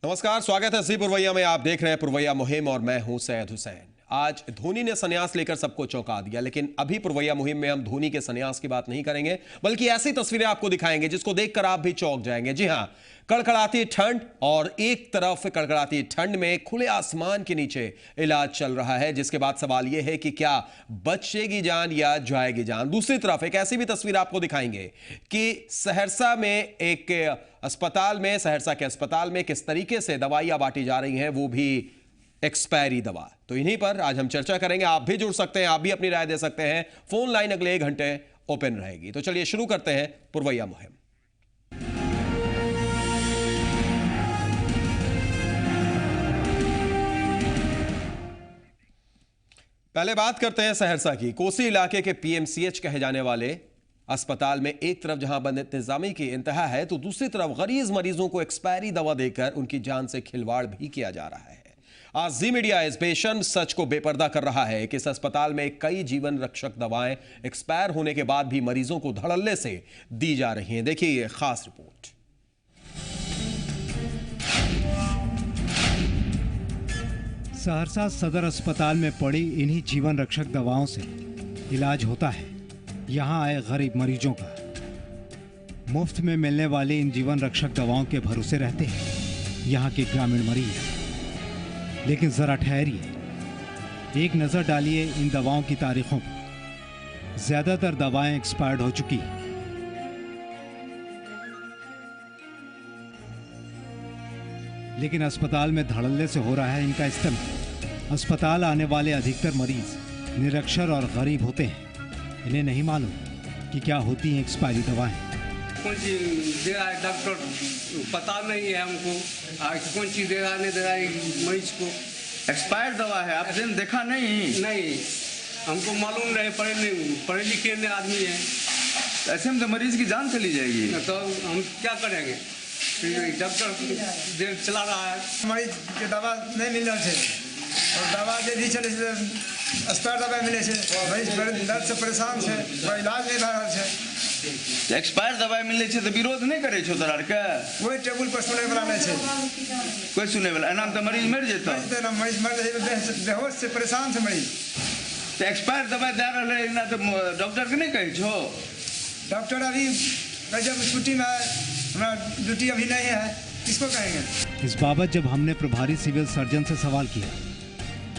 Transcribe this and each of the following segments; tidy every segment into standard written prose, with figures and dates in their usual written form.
नमस्कार, स्वागत है सी पुरवैया में। आप देख रहे हैं पुरवैया मुहिम और मैं हूं सैयद हुसैन। आज धोनी ने संन्यास लेकर सबको चौंका दिया, लेकिन अभी पुरवैया मुहिम में हम धोनी के संन्यास की बात नहीं करेंगे, बल्कि ऐसी तस्वीरें आपको दिखाएंगे जिसको देखकर आप भी चौंक जाएंगे। जी हां, कड़कड़ाती ठंड और एक तरफ कड़कड़ाती ठंड में खुले आसमान के नीचे इलाज चल रहा है, जिसके बाद सवाल यह है कि क्या बचेगी जान या जाएगी जान। दूसरी तरफ एक ऐसी भी तस्वीर आपको दिखाएंगे कि सहरसा के अस्पताल में किस तरीके से दवाइयां बांटी जा रही हैं, वो भी एक्सपायरी दवा। तो इन्हीं पर आज हम चर्चा करेंगे। आप भी जुड़ सकते हैं, आप भी अपनी राय दे सकते हैं। फोन लाइन अगले 1 घंटे ओपन रहेगी। तो चलिए शुरू करते हैं पुरवैया मुहिम। पहले बात करते हैं सहरसा की। कोसी इलाके के पीएमसीएच कहे जाने वाले अस्पताल में एक तरफ जहां बंद इंतजामी की इंतहा है, तो दूसरी तरफ गरीब मरीजों को एक्सपायरी दवा देकर उनकी जान से खिलवाड़ भी किया जा रहा है। आज जी मीडिया इस बेशर्म सच को बेपर्दा कर रहा है कि इस अस्पताल में कई जीवन रक्षक दवाएं एक्सपायर होने के बाद भी मरीजों को धड़ल्ले से दी जा रही हैं। देखिए ये खास रिपोर्ट। सहरसा सदर अस्पताल में पड़ी इन्हीं जीवन रक्षक दवाओं से इलाज होता है यहाँ आए गरीब मरीजों का। मुफ्त में मिलने वाली इन जीवन रक्षक दवाओं के भरोसे रहते हैं यहाँ के ग्रामीण मरीज। लेकिन जरा ठहरिए, एक नजर डालिए इन दवाओं की तारीखों पर। ज्यादातर दवाएं एक्सपायर्ड हो चुकी हैं। लेकिन अस्पताल में धड़ल्ले से हो रहा है इनका इस्तेमाल। अस्पताल आने वाले अधिकतर मरीज निरक्षर और गरीब होते हैं। इन्हें नहीं मालूम कि क्या होती हैं एक्सपायरी दवाएं। कौन चीज दे रहा है डॉक्टर, पता नहीं है हमको। कौन चीज दे रहा है, नहीं दे रहा है मरीज को। एक्सपायर्ड दवा है, आपने देखा नहीं? हमको मालूम नहीं, पढ़े लिखे आदमी है। ऐसे में तो मरीज की जान चली जाएगी। तो हम क्या करेंगे? डॉक्टर देर चला रहा है, मरीज के दवा नहीं मिल रहा है और दवा दे दी चले एक्सपायर दवा मिले से मरीज दर्द से परेशान है, कोई इलाज नहीं भा रहा है। एक्सपायर दवाई मिले छे तो विरोध नहीं करे छो तोरा के? कोई टेबुल पर सुने वाला नहीं है, कोई सुने वाला एना तो मरीज मर जेतो। मरीज मर जाए, बेहोश से परेशान से मरीज। तो एक्सपायर दवाई दे रहे ना तो डॉक्टर के नहीं कहे छो? डॉक्टर अभी जब छुट्टी में हमारा ड्यूटी अभी नहीं है, किसको कहेंगे? इस बाबत जब हमने प्रभारी सिविल सर्जन से सवाल किया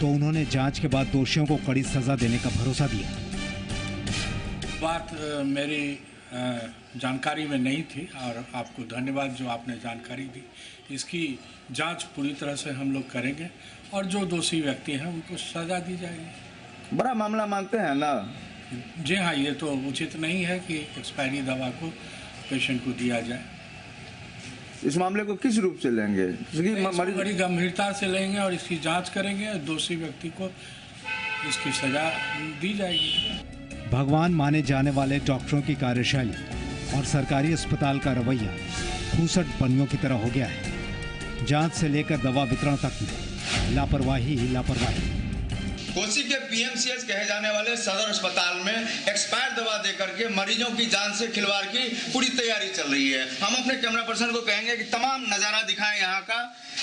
तो उन्होंने जांच के बाद दोषियों को कड़ी सजा देने का भरोसा दिया। बात मेरी जानकारी में नहीं थी और आपको धन्यवाद जो आपने जानकारी दी। इसकी जांच पूरी तरह से हम लोग करेंगे और जो दोषी व्यक्ति हैं उनको सजा दी जाएगी। बड़ा मामला मानते हैं ना? जी हाँ, ये तो उचित नहीं है कि एक्सपायरी दवा को पेशेंट को दिया जाए। इस मामले को किस रूप से लेंगे? मरीज बड़ी गंभीरता से लेंगे और इसकी जांच करेंगे और दोषी व्यक्ति को इसकी सजा दी जाएगी। भगवान माने जाने वाले डॉक्टरों की कार्यशैली और सरकारी अस्पताल का रवैया खूसट बनियों की तरह हो गया है। जांच से लेकर दवा वितरण तक में लापरवाही ही लापरवाही। कोसी के पीएमसीएच कहे जाने वाले सदर अस्पताल में एक्सपायर दवा देकर के मरीजों की जान से खिलवाड़ की पूरी तैयारी चल रही है। हम अपने कैमरा पर्सन को कहेंगे कि तमाम नज़ारा दिखाएं यहाँ का,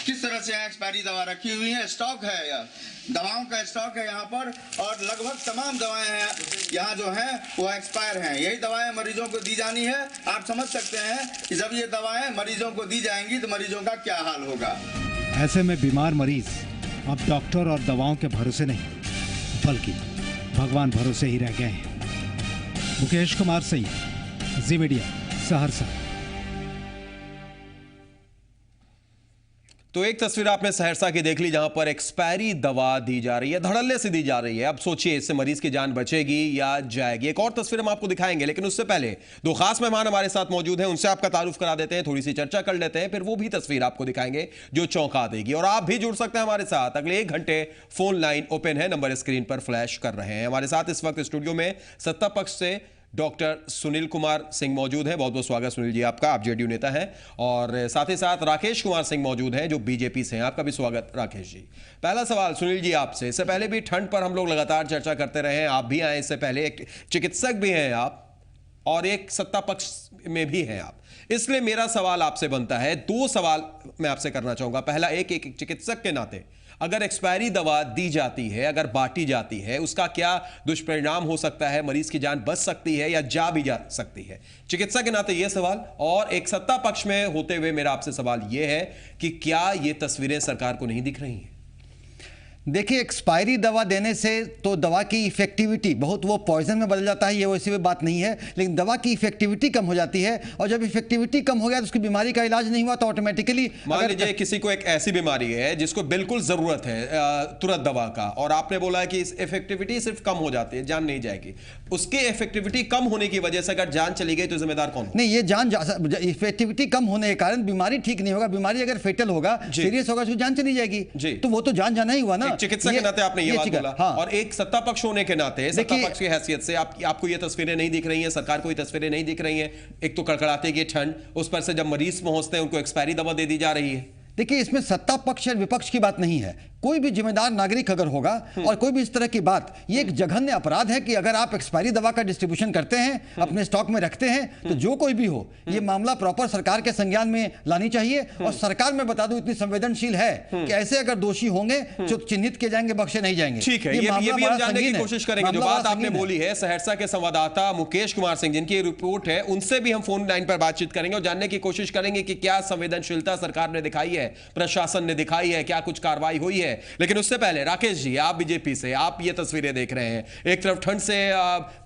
किस तरह से यहाँ एक्सपायरी दवा रखी हुई है। स्टॉक है, या दवाओं का स्टॉक है यहाँ पर और लगभग तमाम दवाएं हैं यहाँ जो हैं वो एक्सपायर हैं। यही दवाएं मरीजों को दी जानी है। आप समझ सकते हैं कि जब ये दवाएं मरीजों को दी जाएंगी तो मरीजों का क्या हाल होगा। ऐसे में बीमार मरीज अब डॉक्टर और दवाओं के भरोसे नहीं बल्कि भगवान भरोसे ही रह गए हैं। मुकेश कुमार सैयद, जी मीडिया, सहरसा। तो एक तस्वीर आपने सहरसा की देख ली जहां पर एक्सपायरी दवा दी जा रही है, धड़ल्ले से दी जा रही है। अब सोचिए इससे मरीज की जान बचेगी या जाएगी। एक और तस्वीर हम आपको दिखाएंगे, लेकिन उससे पहले दो खास मेहमान हमारे साथ मौजूद हैं, उनसे आपका तारुफ करा देते हैं, थोड़ी सी चर्चा कर लेते हैं, फिर वो भी तस्वीर आपको दिखाएंगे जो चौंका देगी। और आप भी जुड़ सकते हैं हमारे साथ। अगले 1 घंटे फोन लाइन ओपन है, नंबर स्क्रीन पर फ्लैश कर रहे हैं। हमारे साथ इस वक्त स्टूडियो में सत्ता पक्ष से डॉक्टर सुनील कुमार सिंह मौजूद हैं। बहुत बहुत स्वागत सुनील जी आपका, आप जेडीयू नेता हैं। और साथ ही साथ राकेश कुमार सिंह मौजूद हैं जो बीजेपी से हैं। आपका भी स्वागत राकेश जी। पहला सवाल सुनील जी आपसे, इससे पहले भी ठंड पर हम लोग लगातार चर्चा करते रहे हैं, आप भी आए इससे पहले, एक चिकित्सक भी हैं आप, और एक सत्ता पक्ष में भी हैं आप, इसलिए मेरा सवाल आपसे बनता है, दो सवाल मैं आपसे करना चाहूंगा। पहला, एक चिकित्सक के नाते, अगर एक्सपायरी दवा दी जाती है, अगर बांटी जाती है, उसका क्या दुष्परिणाम हो सकता है? मरीज की जान बच सकती है या जा भी जा सकती है? चिकित्सक के नाते यह सवाल, और एक सत्ता पक्ष में होते हुए मेरा आपसे सवाल यह है कि क्या ये तस्वीरें सरकार को नहीं दिख रही हैं? देखिए, एक्सपायरी दवा देने से तो दवा की इफेक्टिविटी बहुत, वो पॉइजन में बदल जाता है, ये वैसी भी बात नहीं है, लेकिन दवा की इफेक्टिविटी कम हो जाती है, और जब इफेक्टिविटी कम हो गया तो उसकी बीमारी का इलाज नहीं हुआ तो ऑटोमेटिकली, मान लीजिए किसी को एक ऐसी बीमारी है जिसको बिल्कुल जरूरत है तुरंत दवा का, और आपने बोला है कि इस इफेक्टिविटी सिर्फ कम हो जाती है, जान नहीं जाएगी, उसके इफेक्टिविटी कम होने की वजह से अगर जान चली गई तो जिम्मेदार कौन? नहीं, ये जान इफेक्टिविटी कम होने के कारण बीमारी ठीक नहीं होगा, बीमारी अगर फेटल होगा, सीरियस होगा, उसकी जान चली जाएगी, तो वो तो जान जाना ही हुआ ना। चिकित्सक के नाते आपने ये बात बोला, हाँ। और एक सत्ता पक्ष होने के नाते, सत्ता पक्ष की हैसियत से आपको ये तस्वीरें नहीं दिख रही हैं, सरकार को ये तस्वीरें नहीं दिख रही हैं? एक तो कड़कड़ाते की ठंड, उस पर से जब मरीज पहुंचते हैं उनको एक्सपायरी दवा दे दी जा रही है। देखिए, इसमें सत्ता पक्ष और विपक्ष की बात नहीं है, कोई भी जिम्मेदार नागरिक अगर होगा और कोई भी इस तरह की बात, ये एक जघन्य अपराध है कि अगर आप एक्सपायरी दवा का डिस्ट्रीब्यूशन करते हैं, अपने स्टॉक में रखते हैं, तो जो कोई भी हो, ये मामला प्रॉपर सरकार के संज्ञान में लानी चाहिए, और सरकार में बता दूं इतनी संवेदनशील है कि ऐसे अगर दोषी होंगे जो चिन्हित किए जाएंगे, बख्शे नहीं जाएंगे। ठीक है, ये भी हम जानने की कोशिश करेंगे। जो बात आपने बोली है, सहरसा के संवाददाता मुकेश कुमार सिंह, जिनकी रिपोर्ट है, उनसे भी हम फोन लाइन पर बातचीत करेंगे और जानने की कोशिश करेंगे कि क्या संवेदनशीलता सरकार ने दिखाई है, प्रशासन ने दिखाई है, क्या कुछ कार्रवाई हुई है। लेकिन उससे पहले राकेश जी, आप बीजेपी से, आप ये तस्वीरें देख रहे हैं, एक तरफ ठंड से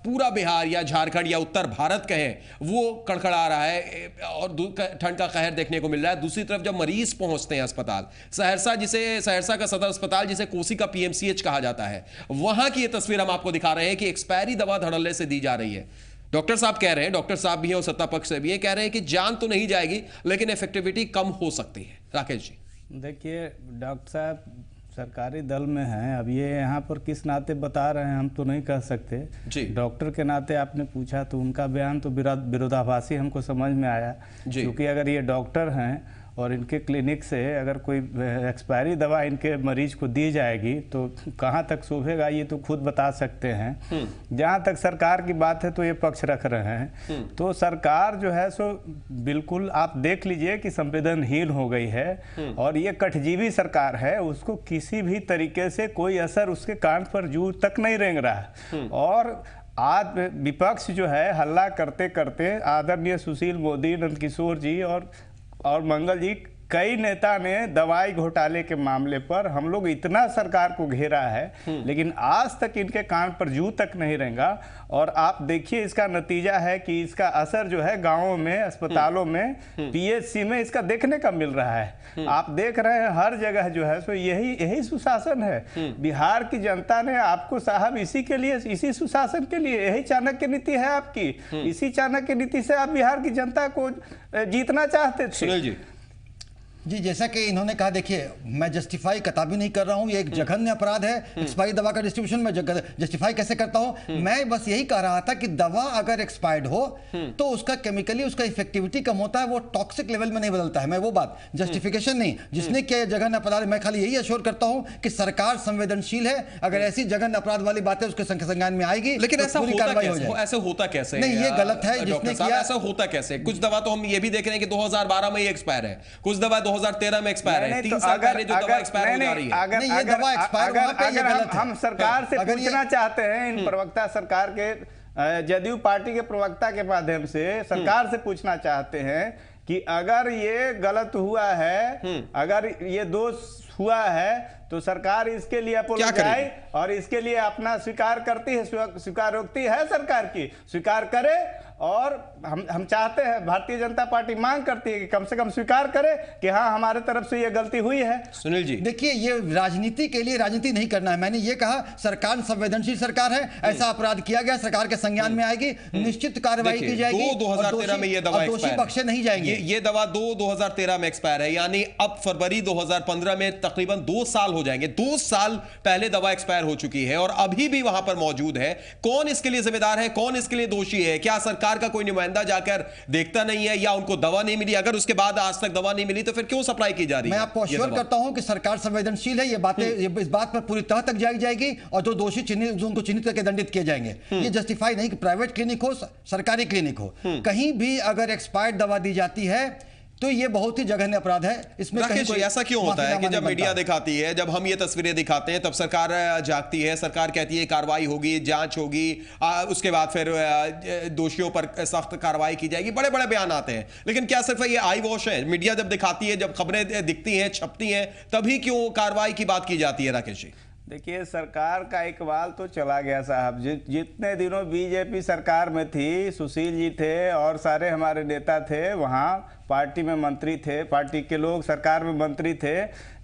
पूरा बिहार या झारखंड या उत्तर भारत कहें वो कड़कड़ा रहा है और ठंड का कहर देखने को मिल रहा है, दूसरी तरफ जब मरीज पहुंचते हैं अस्पताल, सहरसा का सदर अस्पताल जिसे कोसी का पीएमसीएच कहा जाता है, वहां की ये तस्वीर हम आपको दिखा रहे हैं कि एक्सपायरी दवा धड़ल्ले से दी जा रही है। डॉक्टर साहब कह रहे हैं, डॉक्टर साहब भी हैं और सत्ता पक्ष से भी हैं, कह रहे हैं कि जान तो नहीं जाएगी लेकिन इफेक्टिविटी कम हो सकती है। राकेश जी, देखिए, डॉक्टर साहब सरकारी दल में हैं, अब ये यहाँ पर किस नाते बता रहे हैं हम तो नहीं कह सकते जी। डॉक्टर के नाते आपने पूछा तो उनका बयान तो विरोधाभासी हमको समझ में आया, क्योंकि अगर ये डॉक्टर हैं और इनके क्लिनिक से अगर कोई एक्सपायरी दवा इनके मरीज को दी जाएगी तो कहाँ तक शोभेगा, ये तो खुद बता सकते हैं। जहाँ तक सरकार की बात है तो ये पक्ष रख रहे हैं, तो सरकार जो है सो बिल्कुल आप देख लीजिए कि संवेदनहीन हो गई है, और ये कठजीवी सरकार है, उसको किसी भी तरीके से कोई असर उसके कान पर जू तक नहीं रेंग रहा है। और आज विपक्ष जो है हल्ला करते करते आदरणीय सुशील मोदी, नंदकिशोर जी और मंगल जी, कई नेता ने दवाई घोटाले के मामले पर हम लोग इतना सरकार को घेरा है, लेकिन आज तक इनके कान पर जू तक नहीं रेंगा। और आप देखिए इसका नतीजा है कि इसका असर जो है गांवों में, अस्पतालों में, पीएचसी में इसका देखने का मिल रहा है। आप देख रहे हैं हर जगह जो है सो यही सुशासन है। बिहार की जनता ने आपको साहब इसी के लिए, इसी सुशासन के लिए, यही चाणक्य नीति है आपकी, इसी चाणक्य नीति से आप बिहार की जनता को जीतना चाहते थे। जी, जैसा कि इन्होंने कहा, देखिए मैं जस्टिफाई कतई नहीं कर रहा हूं, ये एक जघन्य अपराध है एक्सपायरी दवा का डिस्ट्रीब्यूशन। मैं जस्टिफाई कैसे करता हूं? मैं बस यही कह रहा था कि दवा अगर एक्सपायर्ड हो तो उसका केमिकली उसका इफेक्टिविटी कम होता है, वो टॉक्सिक लेवल में नहीं बदलता है। मैं वो बात, जस्टिफिकेशन नहीं, जिसने किया जघन्य अपराध, मैं खाली यही एश्योर करता हूं कि सरकार संवेदनशील है, अगर ऐसी जघन्य अपराध वाली बातें उसके संज्ञान में आएगी। लेकिन तो ऐसा होता कैसे? नहीं, ये गलत है जिसने किया। ऐसा होता कैसे? कुछ दवा तो हम ये भी देख रहे हैं कि 2012 में एक्सपायर है, कुछ दवा 2013 में एक्सपायर है, 3 साल पहले जो दवा एक्सपायर हो जा रही है। अगर हम सरकार से पूछना चाहते हैं, इन प्रवक्ता सरकार के जदयू पार्टी के प्रवक्ता के माध्यम से सरकार से पूछना चाहते हैं कि अगर ये गलत हुआ है, अगर ये दोष हुआ है, तो सरकार इसके लिए अपोलोजाइज और इसके लिए अपना स्वीकार करती है, स्वीकारोक्ति है सरकार की, स्वीकार करे। और हम चाहते हैं, भारतीय जनता पार्टी मांग करती है कि कम से कम स्वीकार करे कि हाँ हमारे तरफ से ये गलती हुई है। सुनील जी, देखिए, ये राजनीति के लिए राजनीति नहीं करना है। मैंने ये कहा सरकार संवेदनशील सरकार है, ऐसा अपराध किया गया, सरकार के संज्ञान में आएगी, निश्चित कार्रवाई की जाएगी। 2013 में ये दवा दोषी बख्शे नहीं जाएंगे। ये दवा 2013 में एक्सपायर है, यानी अब फरवरी 2015 में तकरीबन 2 साल हो जाएंगे। 2 साल पहले दवा एक्सपायर हो चुकी है और अभी भी वहां पर मौजूद है। कौन इसके लिए जिम्मेदार है, कौन इसके लिए दोषी है? क्या सरकार सरकार का कोई नुमाइंदा जाकर देखता नहीं है या उनको दवा नहीं मिली? अगर उसके बाद आज तक दवा नहीं मिली तो फिर क्यों सप्लाई की जा रही है? मैं आपको अश्योर करता हूं कि सरकार संवेदनशील है। ये बातें इस बात पर पूरी तह तक जाई जाएगी और जो दोषी उनको चिन्हित करके दंडित किए जाएंगे। ये जस्टिफाई नहीं कि प्राइवेट क्लिनिक हो, सरकारी क्लिनिक हो, कहीं भी अगर एक्सपायर्ड दवा दी जाती है तो ये बहुत ही जघन्य अपराध है। इसमें राकेश जी, ऐसा क्यों होता है कि जब मीडिया दिखाती है, जब हम ये तस्वीरें दिखाते हैं, तब सरकार जागती है, सरकार कहती है कार्रवाई होगी, जांच होगी, उसके बाद फिर दोषियों पर सख्त कार्रवाई की जाएगी, बड़े बड़े बयान आते हैं, लेकिन क्या सिर्फ ये आई वॉश है? मीडिया जब दिखाती है, जब खबरें दिखती हैं, छपती हैं, तभी क्यों कार्रवाई की बात की जाती है? राकेश जी, देखिए, सरकार का इकबाल तो चला गया साहब। जितने दिनों बीजेपी सरकार में थी, सुशील जी थे और सारे हमारे नेता थे, वहाँ पार्टी में मंत्री थे, पार्टी के लोग सरकार में मंत्री थे।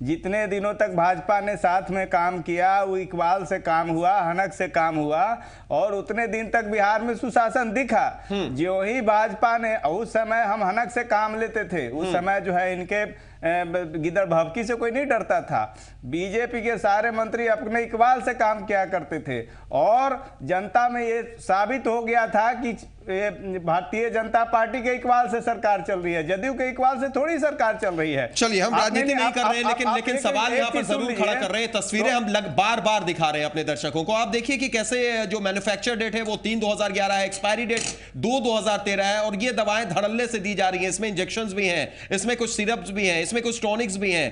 जितने दिनों तक भाजपा ने साथ में काम किया, वो इकबाल से काम हुआ, हनक से काम हुआ और उतने दिन तक बिहार में सुशासन दिखा। जो ही भाजपा ने, उस समय हम हनक से काम लेते थे, उस समय जो है इनके गिदड़ भभकी से कोई नहीं डरता था। बीजेपी के सारे मंत्री अपने इकबाल से काम किया करते थे और जनता में ये साबित हो गया था कि भारतीय जनता पार्टी के इकबाल से सरकार चल रही है, जदयू के इकबाल से थोड़ी सरकार चल रही है। चलिए, हम राजनीति नहीं कर रहे हैं, लेकिन सवाल यहाँ पर जरूर खड़ा कर रहे हैं। तस्वीरें हम बार बार दिखा रहे हैं अपने दर्शकों को। आप देखिए कि कैसे जो मैन्युफैक्चर डेट है वो 3/2011 है, एक्सपायरी डेट 2/2013 है और ये दवाएं धड़ल्ले से दी जा रही हैं। इसमें इंजेक्शंस भी हैं, इसमें कुछ सिरप्स भी हैं, इसमें कुछ टॉनिक्स भी हैं।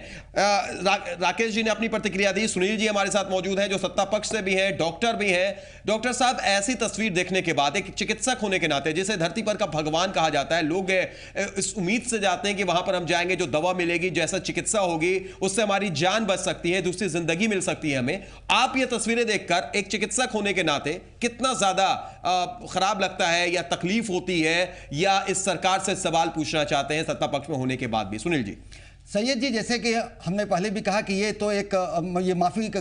राकेश जी ने अपनी प्रतिक्रिया दी, सुनील जी हमारे साथ मौजूद हैं जो सत्ता पक्ष से भी हैं, डॉक्टर भी हैं। डॉक्टर साहब, ऐसी तस्वीर देखने के बाद एक चिकित्सक होने के नाते, जिसे धरती पर का भगवान कहा जाता है, लोग इस उम्मीद से जाते हैं कि वहां पर हम जाएंगे, जो दवा मिलेगी, जैसा चिकित्सा होगी, उससे हमारी जान बच सकती है, दूसरी जिंदगी मिल सकती है हमें। आप ये तस्वीरें देखकर एक चिकित्सक होने के नाते कितना ज्यादा खराब लगता है या तकलीफ होती है, या इस सरकार से सवाल पूछना चाहते हैं सत्ता पक्ष में होने के बाद भी? सुनील जी। सैयद जी, जैसे कि हमने पहले भी कहा कि ये तो एक ये माफ़ी के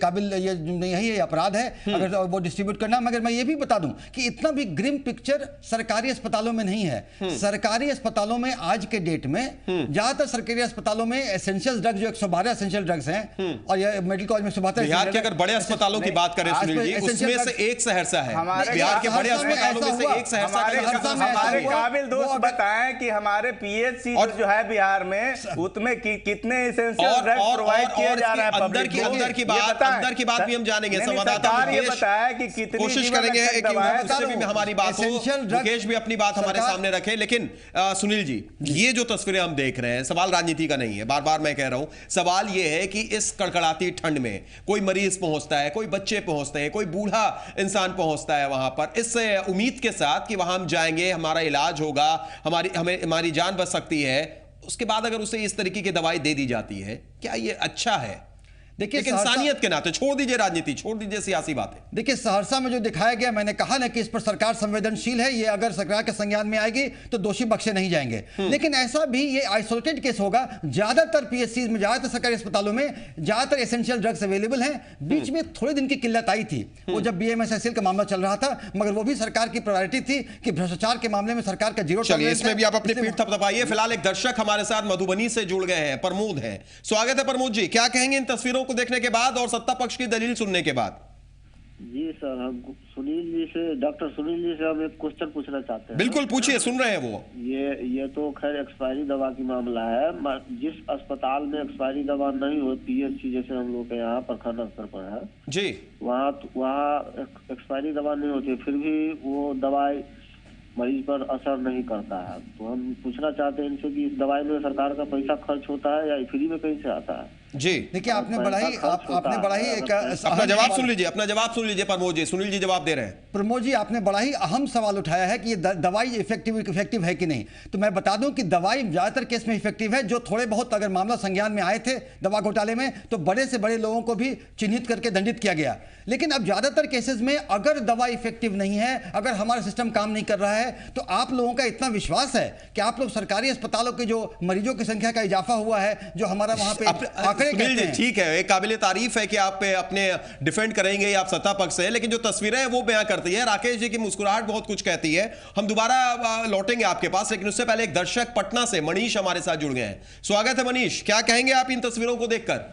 काबिल ये नहीं है, ये अपराध है अगर वो डिस्ट्रीब्यूट करना। मगर मैं ये भी बता दूं कि इतना भी ग्रिम पिक्चर सरकारी अस्पतालों में नहीं है। सरकारी अस्पतालों में आज के डेट में ज्यादातर सरकारी अस्पतालों में एसेंशियल ड्रग्स, जो 112 एसेंशियल ड्रग्स हैं, और ये मेडिकल कॉलेज में 172 बिहार के अगर बड़े अस्पतालों की बात करें सुनील जी, उसमें से एक सहरसा है। बिहार के बड़े अस्पतालों में से एक सहरसा। हमारे काबिल दोस्त बताएं कि हमारे पीएचसी जो है बिहार में, उसमें कितने एसेंशियल ड्रग्स प्रोवाइड किया जा रहा है। अंदर की बात भी हम जानेंगे। संवाददाता ये बताया कि कितनी कोशिश करेंगे कि उससे भी हमारी बात हो, मुकेश भी अपनी बात हमारे सामने रखे। लेकिन सुनील जी, ये जो तस्वीरें हम देख रहे हैं, सवाल राजनीति का नहीं है, बार बार मैं कह रहा हूं। सवाल ये है कि इस कड़कड़ाती ठंड में कोई मरीज पहुंचता है, कोई बच्चे पहुंचते हैं, कोई बूढ़ा इंसान पहुंचता है वहां पर, इस उम्मीद के साथ कि वहां हम जाएंगे, हमारा इलाज होगा, हमारी जान बच सकती है। उसके बाद अगर उसे इस तरीके की दवाई दे दी जाती है, क्या ये अच्छा है? देखिए, इंसानियत के नाते छोड़ दीजिए राजनीति, छोड़ दीजिए सियासी बातें। देखिए, सहरसा में जो दिखाया गया, मैंने कहा ना कि इस पर सरकार संवेदनशील है। ये अगर सरकार के संज्ञान में आएगी तो दोषी बख्शे नहीं जाएंगे। लेकिन ऐसा भी ये आइसोलेटेड केस होगा। ज्यादातर पीएचसी में, ज्यादातर सरकारी अस्पतालों में ज्यादातर एसेंशियल ड्रग्स अवेलेबल हैं। बीच में थोड़े दिन की किल्लत आई थी, वो जब BMSSL का मामला चल रहा था, मगर वो भी सरकार की प्रायोरिटी थी कि भ्रष्टाचार के मामले में सरकार का जीरो टॉलरेंस। इसमें भी आप अपनी पीठ थपथपाइए। फिलहाल एक दर्शक हमारे साथ मधुबनी से जुड़ गए हैं, प्रमोद हैं। स्वागत है प्रमोद जी, क्या कहेंगे इन तस्वीरों को देखने के बाद और सत्ता पक्ष की दलील सुनने के बाद? जी सर, हम सुनील जी से, डॉक्टर सुनील जी से हम एक क्वेश्चन पूछना चाहते हैं। बिल्कुल पूछिए, सुन रहे हैं वो। ये तो खैर एक्सपायरी दवा की मामला है। जिस अस्पताल में एक्सपायरी दवा नहीं हो, PHC जैसे हम लोग के यहाँ प्रखंड स्तर पर है जी, वहाँ एक्सपायरी दवा नहीं होती, फिर भी वो दवाई मरीज पर असर नहीं करता है। तो हम पूछना चाहते हैं इनसे कि इस दवाई में सरकार का पैसा खर्च होता है या फ्री में कहीं से आता है? जी, देखिए, आपने बड़ा ही अपना जवाब सुन लीजिए, अपना जवाब सुन लीजिए प्रमोद जी। सुनील जी जवाब दे रहे हैं। प्रमोद जी, आपने बड़ा ही अहम सवाल उठाया है कि ये दवाई इफेक्टिव है कि नहीं। तो मैं बता दूं कि दवाई ज्यादातर केस में इफेक्टिव है। जो थोड़े बहुत अगर मामला संज्ञान में आए थे दवा घोटाले में, तो बड़े से बड़े लोगों को भी चिन्हित करके दंडित किया गया। लेकिन अब ज्यादातर केसेस में अगर दवा इफेक्टिव नहीं है, अगर हमारा सिस्टम काम नहीं कर रहा है, तो आप लोगों का इतना विश्वास है कि आप लोग सरकारी अस्पतालों के जो मरीजों की संख्या का इजाफा हुआ है, जो हमारा वहां पे आंकड़े कहते हैं। ठीक है, एक काबिल तारीफ है कि आप अपने डिफेंड करेंगे, आप सत्ता पक्ष से, लेकिन जो तस्वीरें हैं वो बयां करती है। राकेश जी की मुस्कुराहट बहुत कुछ कहती है। हम दोबारा लौटेंगे आपके पास, लेकिन उससे पहले एक दर्शक पटना से मनीष हमारे साथ जुड़ गए हैं। स्वागत है मनीष, क्या कहेंगे आप इन तस्वीरों को देखकर?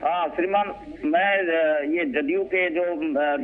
हाँ श्रीमान, मैं ये जदयू के जो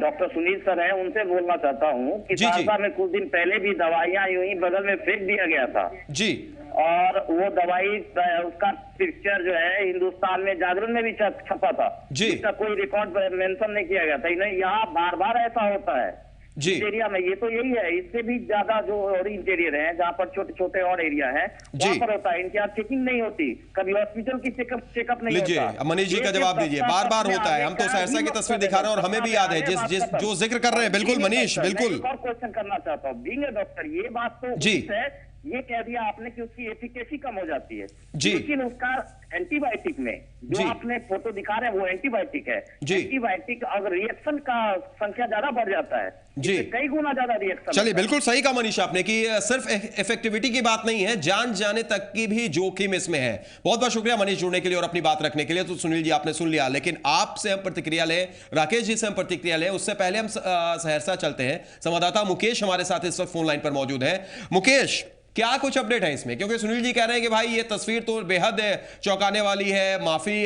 डॉक्टर सुनील सर हैं उनसे बोलना चाहता हूँ कि सहरसा में कुछ दिन पहले भी दवाइयाँ यूं ही बगल में फेंक दिया गया था जी, और वो दवाई उसका पिक्चर जो है हिंदुस्तान में जागरण में भी छपा था जी, इसका कोई रिकॉर्ड मेंशन नहीं किया गया था। यहाँ बार बार ऐसा होता है जी, एरिया में। ये तो यही है, इससे भी ज्यादा जो और इंटीरियर है जहाँ पर छोटे छोटे और एरिया है वहाँ पर होता है, इनकी यहाँ चेकिंग नहीं होती, कभी हॉस्पिटल की चेकअप नहीं होता। लीजिए मनीष जी का जवाब दीजिए। बार बार होता है, हम तो सहरसा की तस्वीर दिखा रहे हैं और हमें भी याद है जिस जो जिक्र कर रहे हैं। बिल्कुल मनीष, बिल्कुल। और क्वेश्चन करना चाहता हूँ, बीइंग अ डॉक्टर, ये बात तो जी है, ये कह दिया आपने कि उसकी एफिकेसी कम हो जाती है जी, लेकिन उसका एंटीबायोटिक में जो आपने फोटो दिखा रहे हैं वो एंटीबायोटिक है जी। एंटीबायोटिक अगर रिएक्शन का संख्या ज्यादा बढ़ जाता है जी, कई गुना ज्यादा रिएक्शन। चलिए, बिल्कुल सही कहा मनीष आपने कि सिर्फ इफेक्टिविटी की बात नहीं है, जान जाने तक की भी जोखिम इसमें है। बहुत बहुत शुक्रिया मनीष जुड़ने के लिए और अपनी बात रखने के लिए। तो सुनील जी आपने सुन लिया, लेकिन आपसे हम प्रतिक्रिया लें, राकेश जी से हम प्रतिक्रिया लें, उससे पहले हम सहरसा चलते हैं। संवाददाता मुकेश हमारे साथ इस वक्त फोन लाइन पर मौजूद है। मुकेश, क्या कुछ अपडेट है इसमें? क्योंकि सुनील जी कह रहे हैं कि भाई ये तस्वीर तो बेहद चौंकाने वाली है, माफी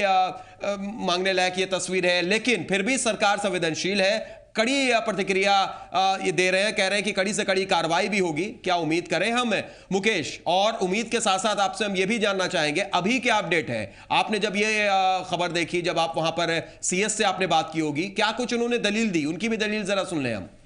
मांगने लायक ये तस्वीर है, लेकिन फिर भी सरकार संवेदनशील है, कड़ी प्रतिक्रिया ये दे रहे हैं, कह रहे हैं कि कड़ी से कड़ी कार्रवाई भी होगी। क्या उम्मीद करें हम मुकेश? और उम्मीद के साथ साथ आपसे हम ये भी जानना चाहेंगे अभी क्या अपडेट है। आपने जब ये खबर देखी, जब आप वहां पर सीएस से आपने बात की होगी, क्या कुछ उन्होंने दलील दी? उनकी भी दलील जरा सुन लें हम।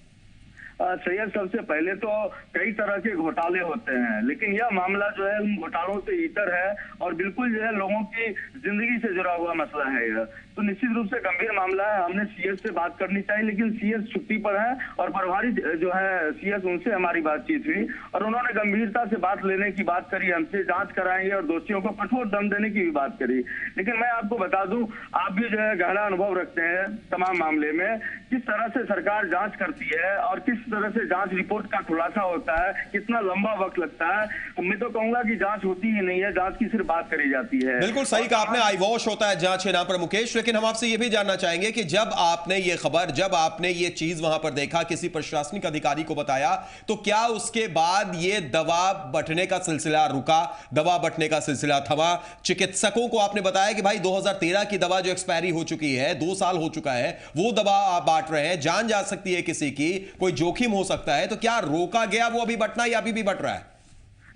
सैयद, सबसे पहले तो कई तरह के घोटाले होते हैं, लेकिन यह मामला जो है उन घोटालों से इतर है और बिल्कुल जो है लोगों की जिंदगी से जुड़ा हुआ मसला है यह। तो निश्चित रूप से गंभीर मामला है, हमने सीएस से बात करनी चाहिए, लेकिन सीएस छुट्टी पर है और प्रभारी जो है सीएस, उनसे हमारी बातचीत हुई और उन्होंने गंभीरता से बात लेने की बात करी, हमसे जांच कराएंगे और दोषियों को कठोर दंड देने की भी बात करी। लेकिन मैं आपको बता दूं, आप भी जो है गहरा अनुभव रखते हैं तमाम मामले में, किस तरह से सरकार जांच करती है और किस तरह से जांच रिपोर्ट का खुलासा होता है, कितना लंबा वक्त लगता है। मैं तो कहूंगा कि जांच होती ही नहीं है, जांच की सिर्फ बात करी जाती है। बिल्कुल सही कहा आपने, आई वॉश होता है जांच के नाम पर मुकेश। लेकिन हम आपसे ये भी जानना चाहेंगे कि जब आपने ये खबर, जब आपने ये चीज वहां पर देखा, किसी प्रशासनिक अधिकारी को बताया, तो क्या उसके बाद ये दवा बंटने का सिलसिला रुका, दवा बंटने का सिलसिला थमा? चिकित्सकों को आपने बताया कि भाई 2013 की दवा जो एक्सपायरी हो चुकी है, 2 साल हो चुका है, वो दवा आप बांट रहे हैं, जान जा सकती है किसी की, कोई जोखिम हो सकता है, तो क्या रोका गया वो अभी बंटना या अभी भी बंट रहा है?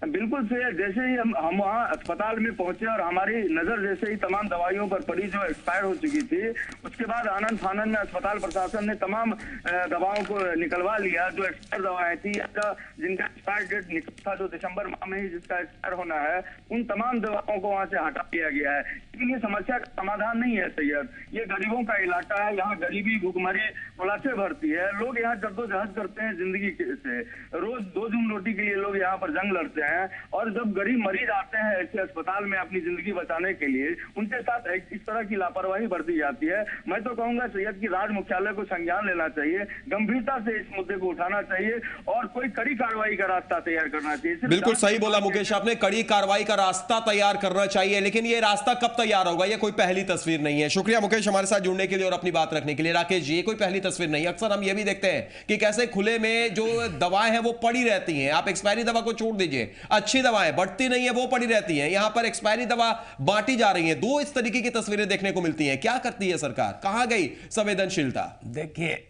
बिल्कुल से जैसे ही हम वहाँ अस्पताल में पहुंचे और हमारी नजर जैसे ही तमाम दवाइयों पर पड़ी जो एक्सपायर हो चुकी थी, उसके बाद आनंद फानंद में अस्पताल प्रशासन ने तमाम दवाओं को निकलवा लिया जो एक्सपायर दवाएं थी, जिनका एक्सपायर डेट निकला था जो दिसंबर माह में ही जिसका एक्सपायर होना है, उन तमाम दवाओं को वहाँ से हटा दिया गया है। लेकिन ये समस्या का समाधान नहीं है सैयद, ये गरीबों का इलाका है, यहाँ गरीबी भूखमरी उलासे भरती है, लोग यहाँ जद्दोजहद करते हैं जिंदगी से, रोज 2 जून रोटी के लिए लोग यहाँ पर जंग लड़ते हैं और जब गरीब मरीज आते हैं ऐसे अस्पताल में अपनी जिंदगी बचाने के लिए, उनके साथ इस तरह की लापरवाही बरती जाती है। मैं तो कहूंगा सैयद की राज्य मुख्यालय को संज्ञान लेना चाहिए, गंभीरता से इस मुद्दे को उठाना चाहिए और कोई कड़ी कार्रवाई का रास्ता तैयार करना चाहिए। बिल्कुल सही बोला मुकेश आपने, कड़ी कार्रवाई का रास्ता तैयार करना चाहिए, लेकिन ये रास्ता कब तैयार होगा? ये कोई पहली तस्वीर नहीं है। शुक्रिया मुकेश हमारे साथ जुड़ने के लिए और अपनी बात रखने के लिए। राकेश जी, ये कोई पहली तस्वीर नहीं है, अक्सर हम ये भी देखते हैं कि कैसे खुले में जो दवाएं हैं वो पड़ी रहती हैं। आप एक्सपायरी दवा को छोड़ दीजिए, अच्छी दवाएं बढ़ती नहीं है, वो पड़ी रहती हैं, यहां पर एक्सपायरी दवा बांटी जा रही है। 2 इस तरीके की तस्वीरें देखने को मिलती हैं। क्या करती है सरकार? कहां गई संवेदनशीलता? देखिए,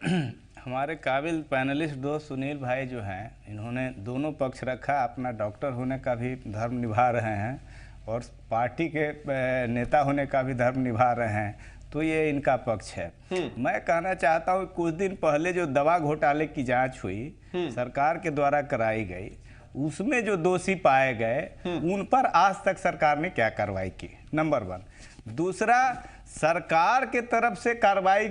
हमारे काबिल पैनलिस्ट दोस्त सुनील भाई जो हैं, इन्होंने दोनों पक्ष रखा, अपना डॉक्टर होने का भी धर्म निभा रहे हैं और पार्टी के नेता होने का भी धर्म निभा रहे हैं, तो ये इनका पक्ष है। मैं कहना चाहता हूँ कुछ दिन पहले जो दवा घोटाले की जांच हुई, सरकार के द्वारा कराई गई, उसमें जो दोषी पाए गए उन पर आज तक सरकार ने क्या कार्रवाई की, नंबर 1। दूसरा, सरकार के तरफ से कार्रवाई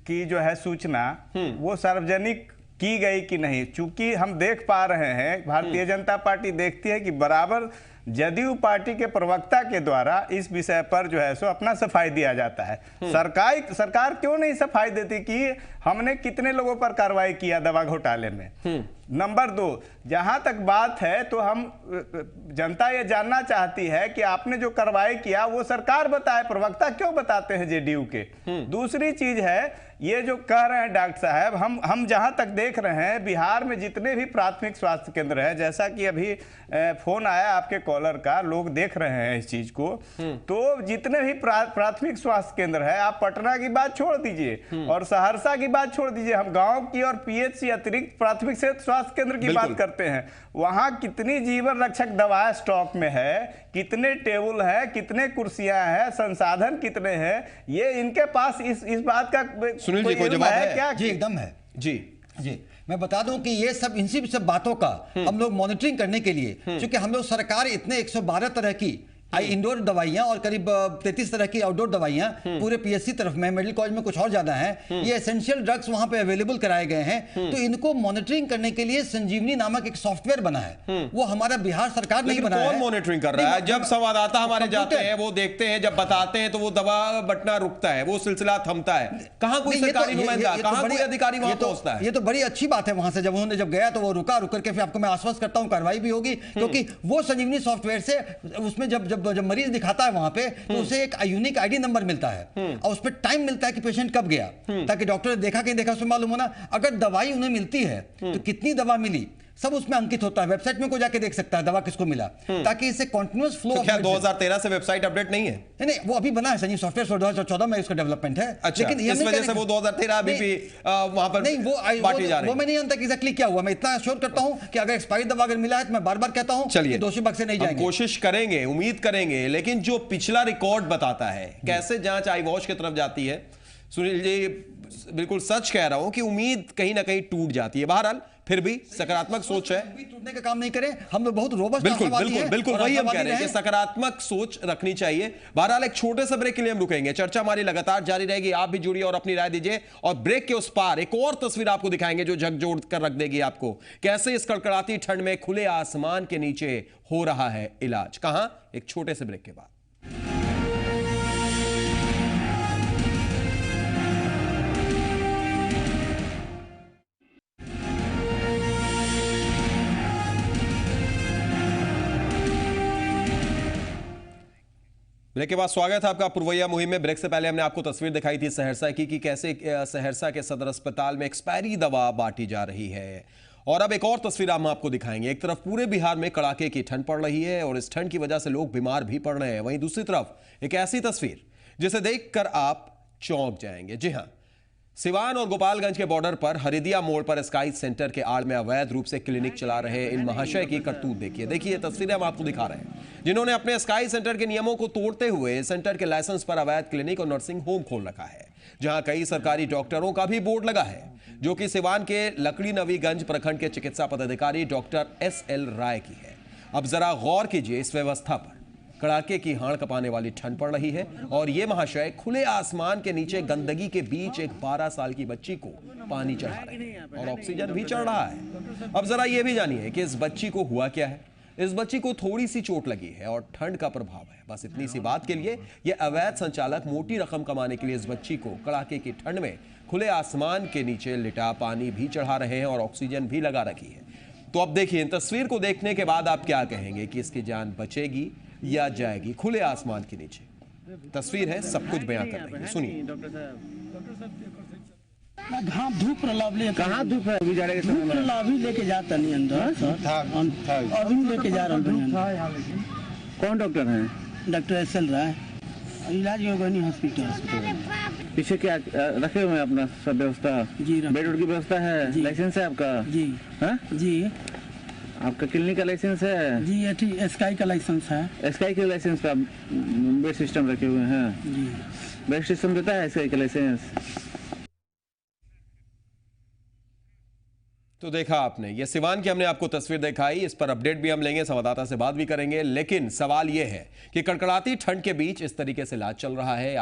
की जो है सूचना वो सार्वजनिक की गई कि नहीं? चूंकि हम देख पा रहे हैं, भारतीय जनता पार्टी देखती है कि बराबर जदयू पार्टी के प्रवक्ता के द्वारा इस विषय पर जो है सो अपना सफाई दिया जाता है। सरकार क्यों नहीं सफाई देती कि हमने कितने लोगों पर कार्रवाई किया दवा घोटाले में? नंबर 2, जहां तक बात है तो हम जनता ये जानना चाहती है कि आपने जो कार्रवाई किया वो सरकार बताए, प्रवक्ता क्यों बताते हैं जेडीयू के? दूसरी चीज है, ये जो कह रहे हैं डॉक्टर साहब, हम जहां तक देख रहे हैं बिहार में जितने भी प्राथमिक स्वास्थ्य केंद्र है, जैसा कि अभी फोन आया आपके कॉलर का, लोग देख रहे हैं इस चीज को। तो जितने भी प्राथमिक स्वास्थ्य केंद्र है, आप पटना की बात छोड़ दीजिए और सहरसा की बात छोड़ दीजिए, हम गांव की और पीएचसी अतिरिक्त प्राथमिक स्वास्थ्य केंद्र की बात करते हैं, वहां कितनी जीवन रक्षक दवाएं स्टॉक में है, कितने टेबल है, कितने कुर्सियां हैं, संसाधन कितने हैं, ये इनके पास इस बात का सुनील जी कोई जवाब है क्या? जी एकदम है जी। मैं बता दूं कि ये सब इनसी सब बातों का हम लोग मॉनिटरिंग करने के लिए, क्योंकि हम लोग सरकार इतने 112 तरह की इंडोर दवाइयां और करीब 33 तरह की आउटडोर दवाइयां पूरे पीएचसी तरफ में, मेडिकल कॉलेज में कुछ और ज्यादा हैं, ये एसेंशियल ड्रग्स वहां पे अवेलेबल कराए गए हैं। तो इनको मॉनिटरिंग करने के लिए संजीवनी नामक एक सॉफ्टवेयर बना है, वो हमारा बिहार सरकार नहीं बनाया है। कौन मॉनिटरिंग कर रहा है? जब संवाददाता हमारे जाते हैं, वो देखते हैं, जब बताते हैं तो वो दवा बंटना रुकता है, वो सिलसिला थमता है। कहां कोई सरकारी नुमाइंदा, कहां कोई अधिकारी वहां पहुंचता है? ये तो बड़ी अच्छी बात है। वहां से जब उन्होंने जब गया तो वो रुक करके फिर आपको मैं आश्वस्त करता हूं कार्रवाई भी होगी, क्योंकि वो संजीवनी सॉफ्टवेयर से उसमें जब मरीज दिखाता है वहां पे, तो उसे एक यूनिक आईडी नंबर मिलता है और उस पर टाइम मिलता है कि पेशेंट कब गया, ताकि डॉक्टर ने देखा कि देखा उसमें मालूम होना। अगर दवाई उन्हें मिलती है तो कितनी दवा मिली सब उसमें अंकित होता है। वेबसाइट में कोई जाके देख सकता है दवा किसको मिला, ताकि इससे कंटीन्यूअस फ्लो। तो क्या 2013 से वेबसाइट अपडेट नहीं है? नहीं, वो अभी बना है संजीव सॉफ्टवेयर 2014 में इसका डेवलपमेंट है। अच्छा, लेकिन इस वजह से वो 2013 अभी भी वहां पर नहीं, बांटी जा रही है। वो मैं नहीं जानता कि एग्जैक्टली क्या हुआ। मैं इतना श्योर करता हूं कि अगर एक्सपायरी दवा अगर मिला है तो मैं बार-बार कहता हूं कि दोषी बक्से नहीं जाएंगे। कोशिश करेंगे, उम्मीद करेंगे, लेकिन जो पिछला रिकॉर्ड बताता है कैसे जांच आई वॉश की तरफ जाती है, सुनील जी बिल्कुल सच कह रहा हूं कि उम्मीद कहीं ना कहीं टूट जाती है। बहरहाल फिर भी सकारात्मक सोच है, टूटने का काम नहीं करें हम लोग, बहुत रोबस्ट बिल्कुल वही हम कह रहे हैं कि सकारात्मक सोच रखनी चाहिए। बहरहाल एक छोटे से ब्रेक के लिए हम रुकेंगे, चर्चा हमारी लगातार जारी रहेगी, आप भी जुड़िए और अपनी राय दीजिए। और ब्रेक के उस पार एक और तस्वीर आपको दिखाएंगे जो झकझोर कर रख देगी आपको, कैसे इस कड़कड़ाती ठंड में खुले आसमान के नीचे हो रहा है इलाज। कहां? एक छोटे से ब्रेक के बाद। ब्रेक के बाद स्वागत है आपका पुरवैया मुहिम में। ब्रेक से पहले हमने आपको तस्वीर दिखाई थी सहरसा की कि कैसे सहरसा के सदर अस्पताल में एक्सपायरी दवा बांटी जा रही है। और अब एक और तस्वीर हम आपको दिखाएंगे। एक तरफ पूरे बिहार में कड़ाके की ठंड पड़ रही है और इस ठंड की वजह से लोग बीमार भी पड़ रहे हैं, वहीं दूसरी तरफ एक ऐसी तस्वीर जिसे देखकर आप चौंक जाएंगे। जी हां, सिवान और गोपालगंज के बॉर्डर पर हरिदिया मोड़ पर स्काई सेंटर के आड़ में अवैध रूप से क्लिनिक चला रहे इन महाशय की करतूत देखिए तस्वीरें हम आपको दिखा रहे हैं, जिन्होंने अपने स्काई सेंटर के नियमों को तोड़ते हुए सेंटर के लाइसेंस पर अवैध क्लिनिक और नर्सिंग होम खोल रखा है, जहां कई सरकारी डॉक्टरों का भी बोर्ड लगा है, जो कि सिवान के लकड़ी नवीगंज प्रखंड के चिकित्सा पदाधिकारी डॉक्टर SL राय की है। अब जरा गौर कीजिए इस व्यवस्था पर। कड़ाके की हाड़ कपाने वाली ठंड पड़ रही है और ये महाशय खुले आसमान के नीचे गंदगी के बीच एक 12 साल की बच्ची को पानी चढ़ा रहे हैं और ऑक्सीजन भी चढ़ रहा है। अब जरा ये भी जानिए कि इस बच्ची को हुआ क्या है। इस बच्ची को थोड़ी सी चोट लगी है और ठंड का प्रभाव है, बस इतनी सी बात के लिए ये अवैध संचालक मोटी रकम कमाने के लिए इस बच्ची को कड़ाके की ठंड में खुले आसमान के नीचे लिटा पानी भी चढ़ा रहे हैं और ऑक्सीजन भी लगा रखी है। तो अब देखिए, इन तस्वीर को देखने के बाद आप क्या कहेंगे कि इसकी जान बचेगी या जाएगी खुले आसमान के नीचे। तस्वीर है, सब कुछ बयां कर रही है, सुनिए। हाँ, धूप कहाँ धूप है? धूप अभी लेके जाता नहीं अंदर, अभी लेके जा रहा हूँ। कौन डॉक्टर हैं? डॉक्टर SL राय, इलाज योगनी हॉस्पिटल। पीछे क्या रखे हुए हैं अपना सब व्यवस्था? जी, बेड उड की व्यवस्था है? लाइसेंस है आपका? जी है? जी। आपका क्लिनिक का लाइसेंस है? जी, स्काई का लाइसेंस है। स्काई के लाइसेंस का बेड सिस्टम रखे हुए हैं? जी। बेड सिस्टम देता है स्काई का लाइसेंस? तो देखा आपने, ये सिवान की हमने आपको तस्वीर दिखाई, इस पर अपडेट भी हम लेंगे, संवाददाता से बात भी करेंगे। लेकिन सवाल ये है कि कड़कड़ाती ठंड के बीच इस तरीके से इलाज चल रहा है,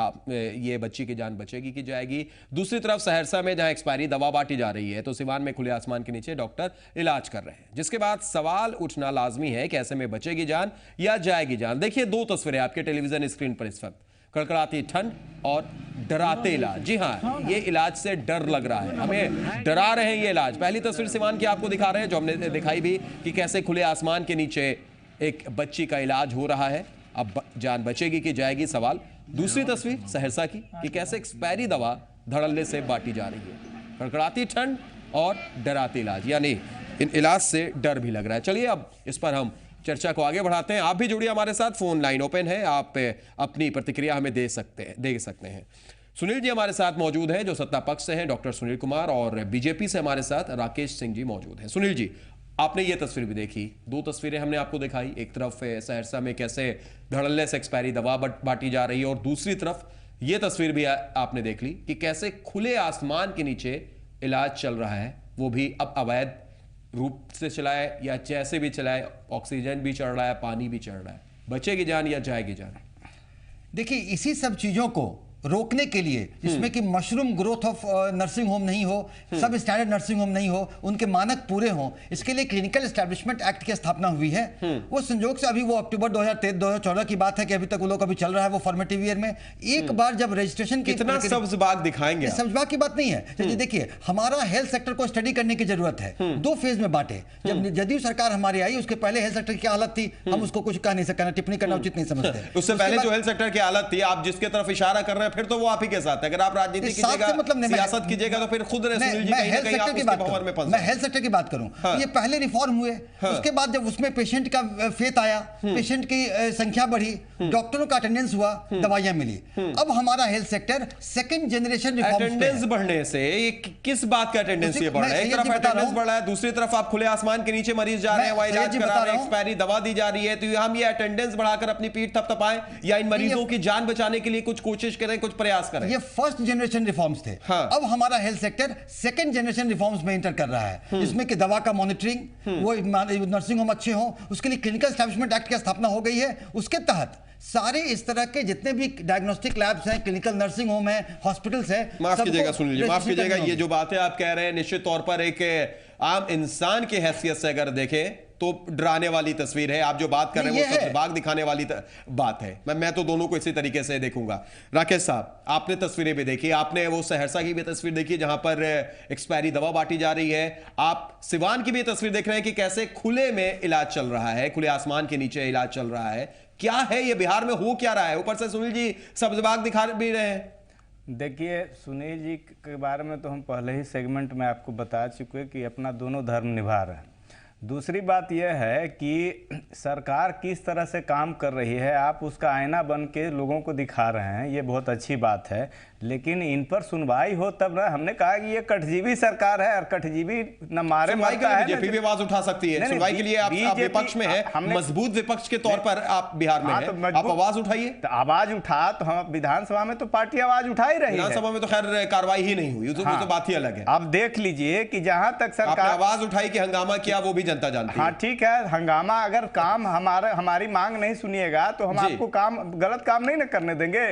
ये बच्ची की जान बचेगी कि जाएगी। दूसरी तरफ सहरसा में जहां एक्सपायरी दवा बांटी जा रही है, तो सिवान में खुले आसमान के नीचे डॉक्टर इलाज कर रहे हैं, जिसके बाद सवाल उठना लाजमी है कि ऐसे में बचेगी जान या जाएगी जान। देखिए दो तस्वीरें आपके टेलीविजन स्क्रीन पर इस वक्त, कड़कड़ाती ठंड और डराते इलाज। जी हाँ, ये इलाज से डर लग रहा है, हमें डरा रहे हैं ये इलाज। पहली तस्वीर सिवान की आपको दिखा रहे हैं, जो हमने दिखाई भी कि कैसे खुले आसमान के नीचे एक बच्ची का इलाज हो रहा है। अब जान बचेगी कि जाएगी सवाल। दूसरी तस्वीर सहरसा की कि कैसे एक्सपायरी दवा धड़ल्ले से बांटी जा रही है। कड़कड़ाती ठंड और डराते इलाज, यानी इन इलाज से डर भी लग रहा है। चलिए अब इस पर हम चर्चा को आगे बढ़ाते हैं। आप भी जुड़िए हमारे साथ, फोन लाइन ओपन है, आप अपनी प्रतिक्रिया हमें दे सकते हैं। सुनील जी हमारे साथ मौजूद हैं जो सत्ता पक्ष से हैं, डॉक्टर सुनील कुमार, और बीजेपी से हमारे साथ राकेश सिंह जी मौजूद हैं। सुनील जी, आपने ये तस्वीर भी देखी, दो तस्वीरें हमने आपको दिखाई। एक तरफ सहरसा में कैसे धड़ल्ले से एक्सपायरी दवा बांटी जा रही है, और दूसरी तरफ ये तस्वीर भी आपने देख ली कि कैसे खुले आसमान के नीचे इलाज चल रहा है, वो भी अब अवैध रूप से चलाए या जैसे भी चलाए, ऑक्सीजन भी चढ़ रहा है, पानी भी चढ़ रहा है। बचेगी जान या जाएगी जान? देखिए, इसी सब चीजों को रोकने के लिए, जिसमें कि mushroom growth of nursing home नहीं हो, सब स्टैंडर्ड नर्सिंग होम नहीं हो, उनके मानक पूरे हों, इसके लिए क्लिनिकल एस्टैब्लिशमेंट एक्ट की स्थापना हुई है। वो संयोग से अभी वो अक्टूबर 2013-2014 की बात है कि अभी तक वो लोग अभी चल रहा है वो फॉर्मेटिव ईयर में। एक बार जब रजिस्ट्रेशन कितना सब्ज बाग दिखाएंगे? सब्ज बाग की बात नहीं है। देखिए, हमारा हेल्थ सेक्टर को स्टडी करने की जरूरत है। दो फेज में बांटे। जब जदयू सरकार हमारी आई, उसके पहले हेल्थ सेक्टर की हालत थी, हम उसको कुछ कह नहीं सकते, टिप्पणी करना उचित नहीं समझते। उससे पहले जो हेल्थ सेक्टर की हालत थी, आप जिसके तरफ इशारा कर रहे हैं, फिर तो वो आप ही के साथ। अगर आप राजनीति कीजिएगा, सियासत कीजिएगा, तो फिर खुद सुनील जी कहीं ना कहीं आप उसके पावर में फंस। मैं हेल्थ सेक्टर की बात करूं, ये पहले रिफॉर्म हुए, उसके बाद जब उसमें पेशेंट का फेथ आया, पेशेंट की संख्या बढ़ी, डॉक्टरों का अटेंडेंस हुआ, दवाइयां मिली। अब हमारा health sector second generation reforms attendance बढ़ने से किस बात का अटेंडेंस ये बढ़ रहा है? एक तरफ अटेंडेंस बढ़ रहा है, दूसरी तरफ आप खुले आसमान के नीचे मरीज जा रहे हैं, वहां इलाज करा रहे हैं, एक्सपायरी दवा दी जा रही है। तो हम ये अटेंडेंस बढ़ाकर अपनी पीठ थपथपाएं या इन मरीजों की जान बचाने के लिए कुछ कोशिश करें, कुछ प्रयास करें? ये फर्स्ट जनरेशन रिफॉर्म्स थे। अब हमारा health sector second generation reforms में एंटर कर रहा है, जिसमें कि दवा का मॉनिटरिंग, वो नर्सिंग होम अच्छे हों, उसके लिए क्लिनिकल एस्टैब्लिशमेंट एक्ट की स्थापना हो गई है। उसके तहत सारे इस तरह के जितने भी डायग्नोस्टिक लैब्स हैं, क्लिनिकल नर्सिंग होम है, हॉस्पिटल्स हैं, माफ कीजिएगा सुनील जी, माफ कीजिएगा, ये जो बात है आप कह रहे हैं, निश्चित तौर पर एक आम इंसान की हैसियत से अगर देखें तो डराने वाली तस्वीर है। आप जो बात कर रहे हैं वो सब्ज बाग दिखाने वाली बात है। मैं तो दोनों को इसी तरीके से देखूंगा। राकेश साहब, आपने तस्वीरें भी देखी, आपने वो सहरसा की भी तस्वीर देखी जहां पर एक्सपायरी दवा बांटी जा रही है। आप सिवान की भी तस्वीर देख रहे हैं कि कैसे खुले में इलाज चल रहा है, खुले आसमान के नीचे इलाज चल रहा है। क्या है ये, बिहार में हो क्या रहा है? ऊपर से सुनील जी सब्ज बाग दिखा भी रहे हैं। देखिए, सुनील जी के बारे में तो हम पहले ही सेगमेंट में आपको बता चुके हैं कि अपना दोनों धर्म निभा रहे हैं। दूसरी बात यह है कि सरकार किस तरह से काम कर रही है, आप उसका आईना बन के लोगों को दिखा रहे हैं, ये बहुत अच्छी बात है। लेकिन इन पर सुनवाई हो तब ना। हमने कहा कि ये कटजीवी सरकार है, और कटजीवी न मारे मरता है। बीजेपी भी आवाज उठा सकती है सुनवाई के लिए। आप विपक्ष में है, मजबूत विपक्ष के तौर पर आप बिहार में हैं, आप आवाज उठाइए। तो आवाज उठा तो हम विधानसभा में तो पार्टी आवाज उठा ही रही है। विधानसभा में तो खैर कार्रवाई ही नहीं हुई, तो बात ही अलग है। आप देख लीजिए कि जहां तक सरकार आवाज उठाई कि हंगामा किया, वो भी जनता जानती है। हाँ ठीक है, हंगामा अगर काम हमारी मांग नहीं सुनिएगा तो हम आपको गलत काम नहीं न करने देंगे।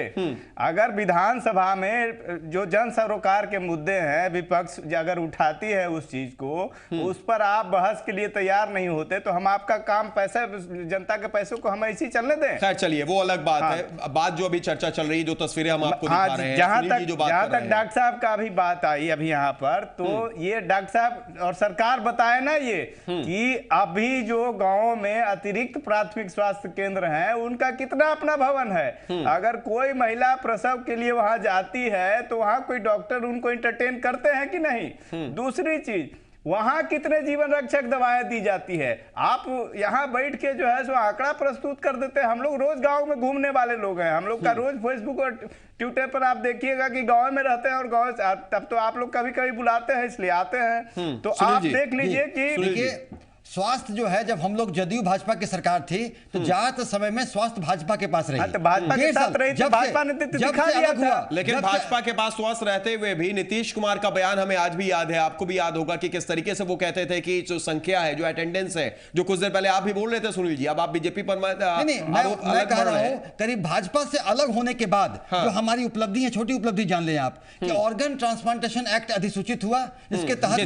अगर विधानसभा में जो जन सरोकार के मुद्दे हैं, विपक्ष अगर उठाती है उस चीज को, उस पर आप बहस के लिए तैयार नहीं होते, तो हम आपका काम पैसे, जनता के पैसों को हम ऐसे ही चलने दें। खैर चलिए, वो अलग बात है। बात जो अभी चर्चा चल रही है, जो तस्वीरें हम आपको दिखा रहे हैं, जहां तक डॉक्टर साहब का भी बात आई अभी यहाँ पर, तो ये डॉक्टर साहब और सरकार बताए ना ये कि अभी जो गाँव में अतिरिक्त प्राथमिक स्वास्थ्य केंद्र है, उनका कितना अपना भवन है। अगर कोई महिला प्रसव के लिए वहां जाती है तो वहां कोई डॉक्टर उनको एंटरटेन करते हैं कि नहीं? दूसरी चीज, वहां कितने जीवन रक्षक दवाएं दी जाती है। आप यहाँ बैठ के जो है सो आंकड़ा प्रस्तुत कर देते हैं। हम लोग रोज गांव में घूमने वाले लोग हैं, हम लोग का रोज फेसबुक और ट्विटर पर आप देखिएगा कि गांव में रहते हैं, और गांव तब तो आप लोग कभी कभी बुलाते हैं इसलिए आते हैं। तो आप देख लीजिए कि स्वास्थ्य जो है, जब हम लोग जदयू भाजपा की सरकार थी तो ज्यादातर समय में स्वास्थ्य भाजपा के पास रही। तो भाजपा के साथ रही थी, भाजपा ने दिखा दिया था। लेकिन भाजपा के पास स्वास्थ्य रहते हुए भी नीतीश कुमार का बयान हमें आज भी याद है, आपको भी याद होगा कि किस तरीके से वो कहते थे कि जो संख्या है, जो अटेंडेंस है, जो कुछ देर पहले आप भी बोल रहे थे सुनील जी, अब आप बीजेपी पर मैं कह रहा हूं, करीब भाजपा से अलग होने के बाद जो हमारी उपलब्धि है, छोटी उपलब्धि जान लें आप कि ऑर्गन ट्रांसप्लांटेशन एक्ट अधिसूचित हुआ, जिसके तहत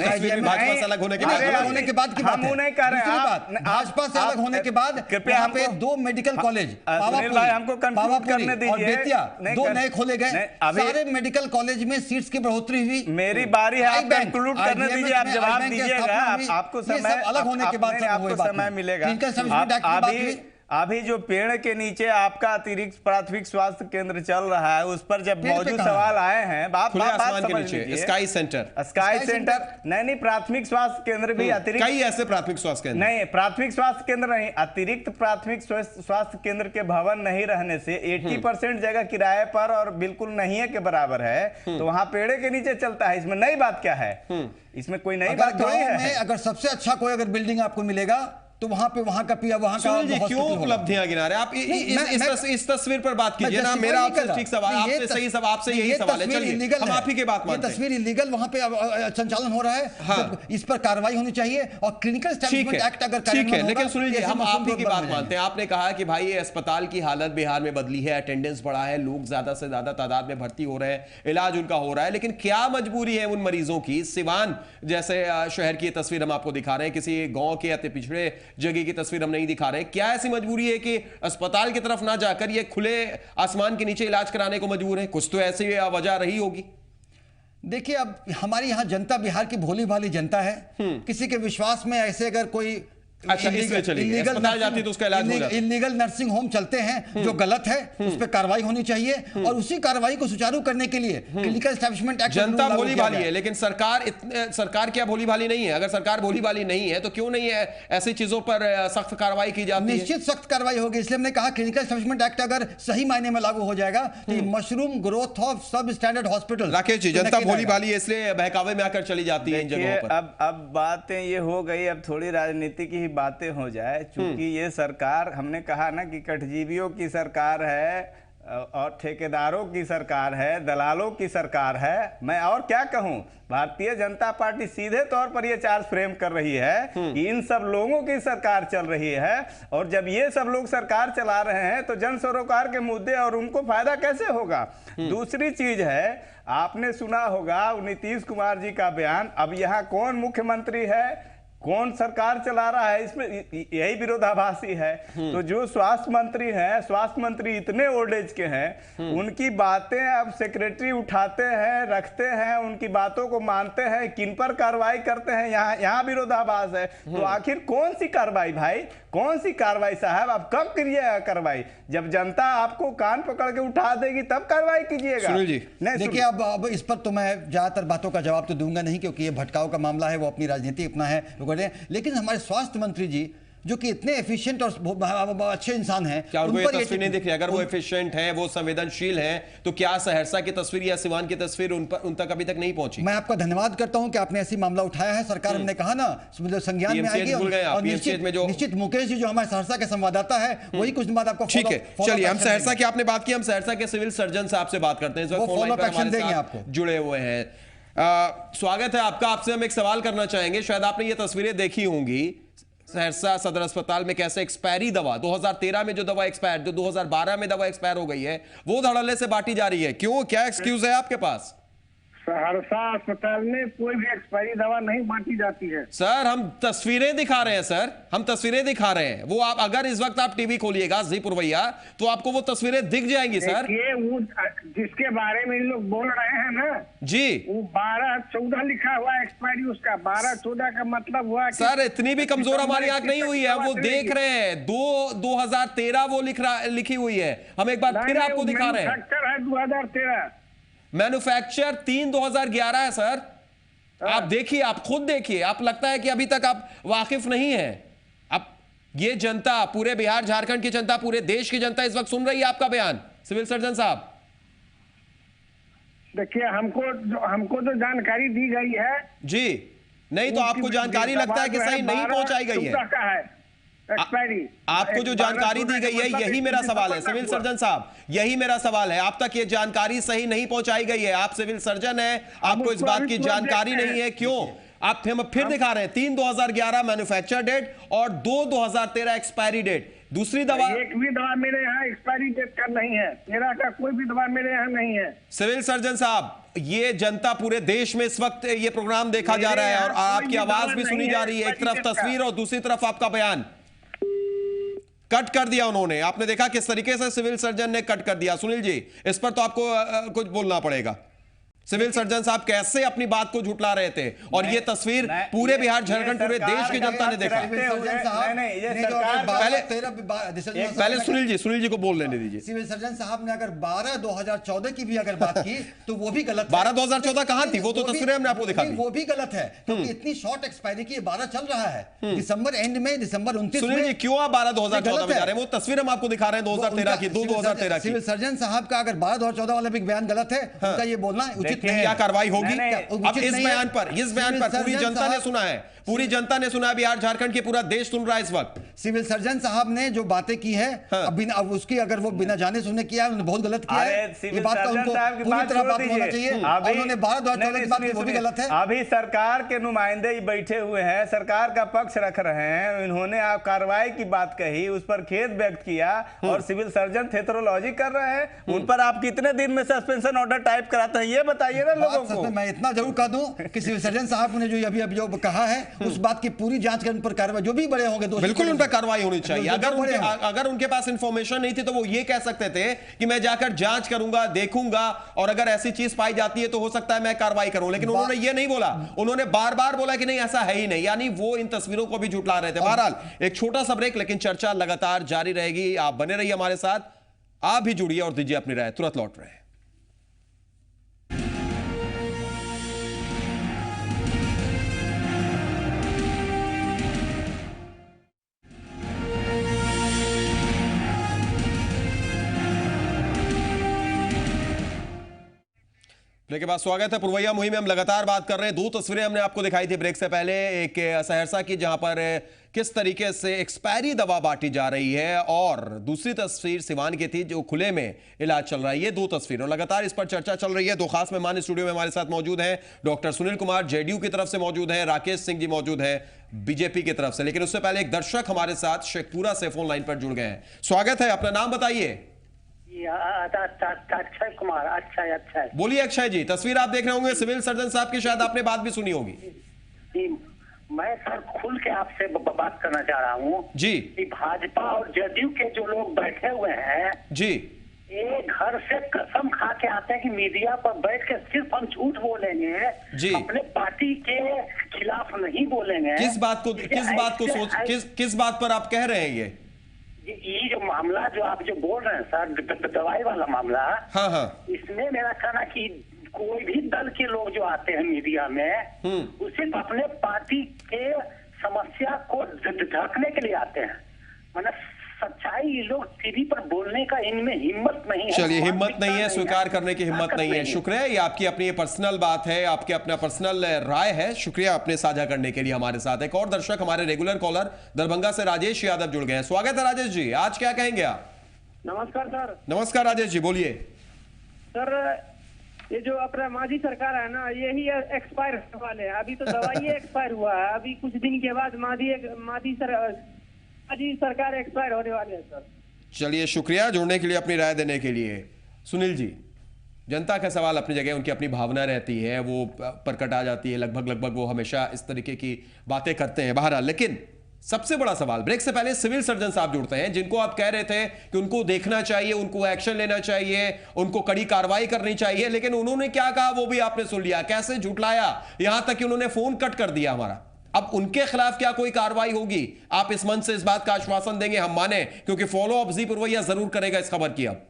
भाजपा से अलग होने के बाद की बात है। भाजपा से अलग होने के बाद कृपया यहाँ पे 2 मेडिकल कॉलेज पावापुरी और बेतिया 2 नए खोले गए। सारे मेडिकल कॉलेज में सीट्स की बढ़ोतरी हुई। मेरी बारी है, आप कंक्लूड करने दीजिए, आप जवाब दीजिएगा। आपको समय अलग होने के बाद समय मिलेगा। अभी जो पेड़ के नीचे आपका अतिरिक्त प्राथमिक स्वास्थ्य केंद्र चल रहा है, उस पर जब मौजूद सवाल आए हैं, बात समझ लीजिए। स्काई सेंटर नहीं, प्राथमिक स्वास्थ्य केंद्र भी अतिरिक्त, कई ऐसे प्राथमिक स्वास्थ्य केंद्र नहीं, प्राथमिक स्वास्थ्य केंद्र नहीं, अतिरिक्त प्राथमिक स्वास्थ्य केंद्र के भवन नहीं रहने से 80% जगह किराए पर और बिल्कुल नहीं है के बराबर है, तो वहां पेड़े के नीचे चलता है। इसमें नई बात क्या है? इसमें कोई नई बात थोड़ी है। अगर सबसे अच्छा कोई अगर बिल्डिंग आपको मिलेगा तो वहां पे वहां का पिया वहां का क्यों उपलब्धियां गिना रहे आप? इस तस्वीर पर बात कीजिए ना। मेरा आपसे ठीक सवाल, आपसे सही सवाल, आपसे यही सवाल है। चलिए हम आप ही की बात मानते हैं। तस्वीर इलीगल वहां पे संचालन हो रहा है। हाँ। इस पर कार्रवाई होनी चाहिए और क्लिनिकल एस्टैब्लिशमेंट एक्ट अगर ठीक है, लेकिन सुनील जी हम आप ही की बात मानते हैं। आपने कहा कि भाई ये अस्पताल की हालत बिहार में बदली है, अटेंडेंस बढ़ा है, लोग ज्यादा से ज्यादा तादाद में भर्ती हो रहे हैं, इलाज उनका हो रहा है, लेकिन क्या मजबूरी है उन मरीजों की? सिवान जैसे शहर की तस्वीर हम आपको दिखा रहे हैं, किसी गांव के अति पिछड़े जगह की तस्वीर नहीं दिखा रहे। क्या ऐसी मजबूरी है कि अस्पताल की तरफ ना जाकर ये खुले आसमान के नीचे इलाज कराने को मजबूर है? कुछ तो ऐसी वजह रही होगी। देखिए, अब हमारी यहाँ जनता बिहार की भोली भाली जनता है। किसी के विश्वास में ऐसे अगर कोई इलीगल नर्सिंग होम चलते हैं जो गलत है, उस पर कार्रवाई होनी चाहिए और उसी कार्रवाई को सुचारू करने के लिए क्लिनिकल एस्टैब्लिशमेंट एक्ट। जनता भोली भाली है, लेकिन सरकार क्या भोली भाली नहीं है? अगर सरकार भोली भाली नहीं है तो क्यों नहीं है ऐसी चीजों पर सख्त कार्रवाई की जाती है? निश्चित सख्त कार्रवाई होगी। इसलिए हमने कहा क्लिनिकल एस्टैब्लिशमेंट एक्ट अगर सही मायने में लागू हो जाएगा तो मशरूम ग्रोथ ऑफ सब स्टैंडर्ड हॉस्पिटल। राकेश जी, जनता भोली भाली है इसलिए बहकावे में आकर चली जाती है इन जगहों पर। अब बातें ये हो गई, अब थोड़ी राजनीति की बातें हो जाए। चूंकि ये सरकार, हमने कहा ना कि कटजीवियों की सरकार है और ठेकेदारों की सरकार है, दलालों की सरकार है, मैं और क्या कहूं। भारतीय जनता पार्टी सीधे तौर पर यह चार्ज फ्रेम कर रही है कि इन सब लोगों की सरकार चल रही है, और जब ये सब लोग सरकार चला रहे हैं तो जन सरोकार के मुद्दे और उनको फायदा कैसे होगा? दूसरी चीज है, आपने सुना होगा नीतीश कुमार जी का बयान। अब यहाँ कौन मुख्यमंत्री है, कौन सरकार चला रहा है, इसमें यही विरोधाभासी है। तो जो स्वास्थ्य मंत्री हैं, स्वास्थ्य मंत्री इतने ओल्ड एज के हैं, उनकी बातें अब सेक्रेटरी उठाते हैं, रखते हैं, उनकी बातों को मानते हैं, किन पर कार्रवाई करते हैं, यहाँ विरोधाभास है। तो आखिर कौन सी कार्रवाई भाई, कौन सी कार्रवाई साहब? आप कब करिएगा कार्रवाई? जब जनता आपको कान पकड़ के उठा देगी तब कार्रवाई कीजिएगा। देखिए, अब इस पर तो मैं ज्यादातर बातों का जवाब तो दूंगा नहीं, क्योंकि ये भटकाव का मामला है, वो अपनी राजनीति अपना है। लेकिन हमारे स्वास्थ्य मंत्री जी जो कि इतने एफिशिएंट और अच्छे इंसान हैं, क्या उनको ये तस्वीर नहीं दिख रही? अगर वो एफिशिएंट हैं, वो संवेदनशील हैं, तो क्या सहरसा की तस्वीर या सिवान की तस्वीर उन तक अभी तक नहीं पहुंची? मैं आपका धन्यवाद करता हूं कि आपने ऐसी मामला उठाया है। सरकार, हमने कहा ना, संज्ञान में आएगी और निश्चित मुकेश जी जो हमारे सहरसा के संवाददाता है वही कुछ दिन बाद आपको। ठीक है, चलिए हम सहरसा की आपने बात की, हम सहरसा के सिविल सर्जन साहब से बात करते हैं। आपको जुड़े हुए हैं, स्वागत है आपका। आपसे हम एक सवाल करना चाहेंगे। शायद आपने ये तस्वीरें देखी होंगी सहरसा सदर अस्पताल में, कैसे एक्सपायरी दवा 2013 में जो दवा एक्सपायर, जो 2012 में दवा एक्सपायर हो गई है, वो धड़ल्ले से बांटी जा रही है। क्यों, क्या एक्सक्यूज है आपके पास? सहरसा अस्पताल में कोई भी एक्सपायरी दवा नहीं बांटी जाती है सर। हम तस्वीरें दिखा रहे हैं सर, हम तस्वीरें दिखा रहे हैं। वो आप अगर इस वक्त आप टीवी खोलिएगा जी पुरवैया तो आपको वो तस्वीरें दिख जाएंगी सर। ये वो जिसके बारे में लोग बोल रहे हैं ना जी, वो 12-14 लिखा हुआ एक्सपायरी उसका। 12-14 का मतलब हुआ सर इतनी भी कमजोर हमारी आंख नहीं हुई है, वो देख रहे हैं। 2013 वो लिखी हुई है। हम एक बार फिर आपको दिखा रहे हैं। 2013 मैन्युफैक्चर 3/2011 है सर। आप देखिए, आप खुद देखिए, आप लगता है कि अभी तक आप वाकिफ नहीं है। अब ये जनता, पूरे बिहार झारखंड की जनता, पूरे देश की जनता इस वक्त सुन रही है आपका बयान सिविल सर्जन साहब। देखिए, हमको जो जानकारी दी गई है जी, नहीं तो आपको जानकारी लगता है कि सही नहीं पहुंचाई गई है? आपको जो जानकारी दी गई है, यही मेरा सवाल है सिविल सर्जन साहब, यही मेरा सवाल है। आप तक ये जानकारी सही नहीं पहुंचाई गई है। आप सिविल सर्जन है, आपको इस बात की जानकारी नहीं है। क्यों? आप हम फिर दिखा रहे हैं 3/2011 मैन्युफैक्चर डेट और 2/2013 एक्सपायरी डेट। दूसरी दवा, एक भी दवा मेरे यहाँ एक्सपायरी डेट का नहीं है। मेरा का कोई भी दवा मेरे यहाँ नहीं है। सिविल सर्जन साहब, ये जनता पूरे देश में इस वक्त ये प्रोग्राम देखा जा रहा है और आपकी आवाज भी सुनी जा रही है। एक तरफ तस्वीर और दूसरी तरफ आपका बयान कट कर दिया उन्होंने। आपने देखा किस तरीके से सिविल सर्जन ने कट कर दिया। सुनील जी, इस पर तो आपको कुछ बोलना पड़ेगा। सिविल सर्जन साहब कैसे अपनी बात को झुटला रहे थे, और ये तस्वीर पूरे बिहार, झारखंड, पूरे देश की जनता ने देखा। पहले सुनील जी को बोल लेने दीजिए। सिविल सर्जन साहब ने अगर 12/2014 की भी अगर बात की तो वो भी गलत है। 12/2014 कहां थी? वो तो तस्वीरें हमने आपको दिखा दी। वो भी गलत है, क्योंकि इतनी शॉर्ट एक्सपायरी की 12 चल रहा है, दिसंबर एंड में, दिसंबर 29 सुनील जी क्यों आप 12/2014 में जा रहे हैं? वो तस्वीर हम आपको दिखा रहे हैं 2013 की, 2013 की। सिविल सर्जन साहब का अगर 12/2014 वाला भी बयान गलत है, उनका ये बोलना उचित नहीं। क्या कार्रवाई होगी अब इस बयान पर? पूरी जनता ने सुना है, पूरी जनता ने सुना है, बिहार झारखंड के पूरा देश सुन रहा है इस वक्त। सिविल सर्जन साहब ने जो बातें की है, अब उसकी अगर वो बिना जाने सुनने किया है, उन्होंने बहुत गलत किया है। ये बात का उनको पूरी तरह बात होना चाहिए। उन्होंने 12/2014 की बात की, वो भी गलत है। अभी सरकार के नुमाइंदे बैठे हुए हैं, सरकार का पक्ष रख रहे हैं, इन्होंने आप कार्रवाई की बात कही, उस पर खेद व्यक्त किया, और सिविल सर्जन थेथरोलॉजी कर रहे हैं। उन पर आप कितने दिन में सस्पेंशन ऑर्डर टाइप कराते हैं, ये बताइए ना लोगों को। मैं इतना जरूर कह दूं कि सिविल सर्जन साहब ने जो अभी जो कहा है, उस बात की पूरी जांच कर उन पर कार्रवाई, जो भी बड़े होंगे बिल्कुल उन पर कार्रवाई होनी चाहिए। अगर उनके पास इंफॉर्मेशन नहीं थी तो वो ये कह सकते थे कि मैं जाकर जांच करूंगा, देखूंगा, और अगर ऐसी चीज पाई जाती है तो हो सकता है मैं कार्रवाई करूं, लेकिन उन्होंने ये नहीं बोला। उन्होंने बार बार बोला कि नहीं ऐसा है ही नहीं, यानी वो इन तस्वीरों को भी झुटला रहे थे। बहरहाल एक छोटा सा ब्रेक, लेकिन चर्चा लगातार जारी रहेगी। आप बने रहिए हमारे साथ, आप भी जुड़िए और दीजिए अपनी राय। तुरंत लौट रहे हैं। ब्रेक के बाद स्वागत है। पुरवैया मुहिम में हम लगातार बात कर रहे हैं। दो तस्वीरें हमने आपको दिखाई थी ब्रेक से पहले, एक सहरसा की जहां पर किस तरीके से एक्सपायरी दवा बांटी जा रही है, और दूसरी तस्वीर सिवान की थी जो खुले में इलाज चल रहा है। ये दो तस्वीरें, और लगातार इस पर चर्चा चल रही है। दो खास मेहमान स्टूडियो में हमारे साथ मौजूद हैं। डॉक्टर सुनील कुमार जेडीयू की तरफ से मौजूद हैं, राकेश सिंह जी मौजूद हैं बीजेपी की तरफ से। लेकिन उससे पहले एक दर्शक हमारे साथ शेखपुरा से फोन लाइन पर जुड़ गए हैं। स्वागत है, अपना नाम बताइए। अक्षय कुमार। अक्षय बोलिए अक्षय जी, तस्वीर आप देख रहे होंगे सिविल सर्जन साहब की, शायद आपने बात भी सुनी होगी। मैं सर खुल के आपसे बात करना चाह रहा हूँ जी, कि भाजपा और जदयू के जो लोग बैठे हुए हैं जी, एक घर से कसम खा के आते हैं कि मीडिया पर बैठ के सिर्फ हम झूठ बोलेंगे जी, अपने पार्टी के खिलाफ नहीं बोलेंगे। किस बात पर आप कह रहे हैं? ये जो मामला जो आप जो बोल रहे हैं सर, दवाई वाला मामला, हाँ, इसमें मेरा कहना कि कोई भी दल के लोग जो आते हैं मीडिया में, वो सिर्फ अपने पार्टी के समस्या को ढकने के लिए आते हैं। मतलब सच्चाई ये लोग टीवी पर बोलने का इनमें हिम्मत नहीं है। चलिए, हिम्मत नहीं है, स्वीकार करने की हिम्मत नहीं है। शुक्रिया, ये आपकी अपनी पर्सनल बात है, आपके अपना पर्सनल राय है। शुक्रिया अपने साझा करने के लिए हमारे साथ। एक और दर्शक हमारे रेगुलर कॉलर दरभंगा से राजेश यादव जुड़ गए हैं। स्वागत है राजेश जी, आज क्या कहेंगे आप? नमस्कार सर। नमस्कार राजेश जी, बोलिए। सर ये जो अपना माजी सरकार है ना, यही एक्सपायर वाले है। अभी तो दवाई एक्सपायर हुआ है, अभी कुछ दिन के बाद माजी सरकार एक्सपायर होने वाले है सर। चलिए, शुक्रिया जुड़ने के लिए, अपनी राय देने के लिए। सुनील जी, जनता का सवाल अपनी जगह, उनकी अपनी भावना रहती है, वो प्रकट आ जाती है, लगभग वो हमेशा इस तरीके की बातें करते हैं बहरहाल। लेकिन सबसे बड़ा सवाल, ब्रेक से पहले सिविल सर्जन साहब जुड़ते हैं, जिनको आप कह रहे थे कि उनको देखना चाहिए, उनको एक्शन लेना चाहिए, उनको कड़ी कार्रवाई करनी चाहिए, लेकिन उन्होंने क्या कहा वो भी आपने सुन लिया, कैसे झुटलाया, यहां तक कि उन्होंने फोन कट कर दिया हमारा। अब उनके खिलाफ क्या कोई कार्रवाई होगी? आप इस मंच से इस बात का आश्वासन देंगे? हम माने, क्योंकि फॉलो अप जी पुरवैया जरूर करेगा इस खबर की। अब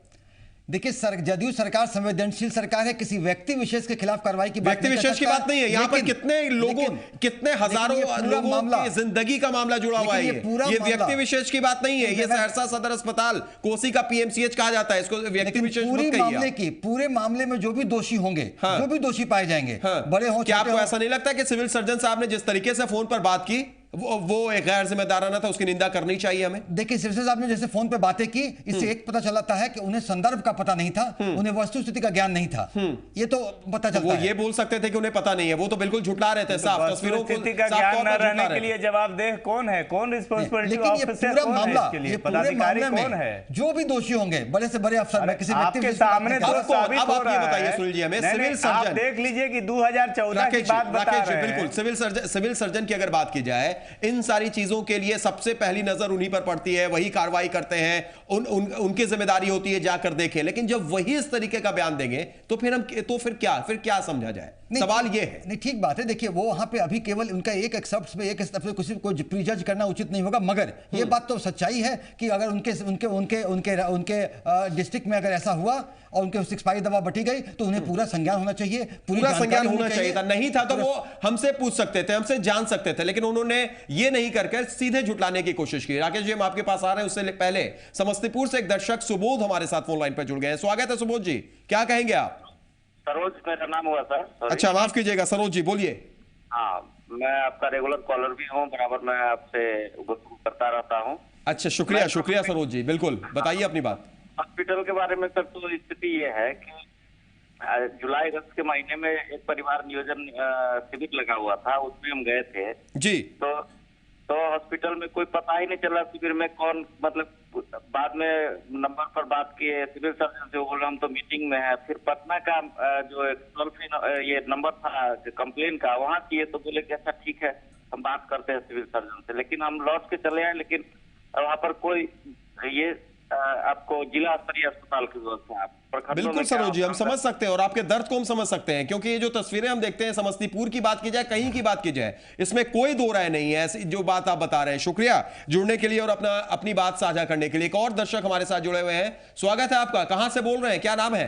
देखिए जदयू सरकार संवेदनशील सरकार है, किसी व्यक्ति विशेष के खिलाफ कार्रवाई की व्यक्ति विशेष की बात नहीं है। यहाँ पर कितने लोगों, कितने हजारों लोगों की जिंदगी का मामला जुड़ा हुआ है। ये व्यक्ति विशेष की बात नहीं है। ये सहरसा सदर अस्पताल, कोसी का पीएमसीएच कहा जाता है, इसको व्यक्ति विशेष मत कहिए। पूरे मामले में जो भी दोषी होंगे, जो भी दोषी पाए जाएंगे, बड़े हो, क्या आपको ऐसा नहीं लगता कि सिविल सर्जन साहब ने जिस तरीके से फोन पर बात की वो एक गैर जिम्मेदाराना था, उसकी निंदा करनी चाहिए हमें? देखिए सिविल साहब ने जैसे फोन पे बातें की, इससे एक पता चलता है कि उन्हें संदर्भ का पता नहीं था, उन्हें वस्तुस्थिति का ज्ञान नहीं था। ये तो पता चलता है। वो ये बोल सकते थे कि उन्हें पता नहीं है, वो तो बिल्कुल झुटला रहे थे साफ। तस्वीरों को का ज्ञान न रहने के लिए जवाबदेह कौन है? कौन रिस्पांसिबिलिटी ऑफिसर कौन है इसके लिए? पदाधिकारी कौन है? जो भी दोषी होंगे, बड़े से बड़े अफसर, किसी व्यक्ति के सामने तो साबित हो रहा है। बताइए सुनील जी हमें, सिविल सर्जन देख लीजिए कि 2014 की बात बता रहे हैं। बिल्कुल सिविल सर्जन की अगर बात की जाए इन सारी चीजों के लिए सबसे पहली नजर उन्हीं पर पड़ती है, वही कार्रवाई करते हैं, उनकी जिम्मेदारी होती है जाकर देखें। लेकिन जब वही इस तरीके का बयान देंगे तो फिर क्या समझा जाए? सवाल ये है। नहीं, ठीक बात है। देखिए, वो वहां पे अभी केवल उनका एक एक्सेप्ट पे, एक स्टेप पे किसी को प्रीजज करना उचित नहीं होगा, मगर ये बात तो सच्चाई है कि अगर उनके डिस्ट्रिक्ट में अगर ऐसा हुआ और उनके एक्सपायरी दवा बटी गई तो उन्हें पूरा संज्ञान होना चाहिए, पूरा संज्ञान होना चाहिए था। नहीं था तो वो हमसे पूछ सकते थे, हमसे जान सकते थे, लेकिन उन्होंने ये नहीं करके सीधे झुटलाने की कोशिश की। राकेश जी, हम आपके पास आ रहे हैं, उससे पहले समस्तीपुर से एक दर्शक सुबोध हमारे साथ फोन लाइन पर जुड़ गए हैं। स्वागत है सुबोध जी, क्या कहेंगे आप? सरोज मेरा नाम हुआ सर। अच्छा, माफ कीजिएगा सरोज जी, बोलिए। हाँ, मैं आपका रेगुलर कॉलर भी हूँ, बराबर मैं आपसे गुफ्तगू करता रहता हूँ। अच्छा, शुक्रिया सरोज जी, बिल्कुल बताइए अपनी बात। हॉस्पिटल के बारे में सर, तो स्थिति ये है कि जुलाई अगस्त के महीने में एक परिवार नियोजन शिविर लगा हुआ था, उसमें हम गए थे जी। तो हॉस्पिटल में कोई पता ही नहीं चला शिविर में कौन, मतलब बाद में नंबर पर बात किए सिविल सर्जन से, बोले हम तो मीटिंग में है। फिर पटना का जो टोल फ्री ये नंबर था कंप्लेन का, वहाँ किए तो बोले कि अच्छा ठीक है हम बात करते हैं सिविल सर्जन से। लेकिन हम लौट के चले आए, लेकिन वहाँ पर कोई ये आपको जिला स्तरीय अस्पताल की व्यवस्था है। बिल्कुल सरोज जी, हम समझ सकते हैं और आपके दर्द को हम समझ सकते हैं, क्योंकि ये जो तस्वीरें हम देखते हैं, समस्तीपुर की बात की जाए, कहीं की बात की जाए, इसमें कोई दो राय नहीं है। ऐसी जो बात आप बता रहे हैं, शुक्रिया जुड़ने के लिए और अपनी बात साझा करने के लिए। एक और दर्शक हमारे साथ जुड़े हुए हैं, स्वागत है आपका। कहां से बोल रहे हैं, क्या नाम है?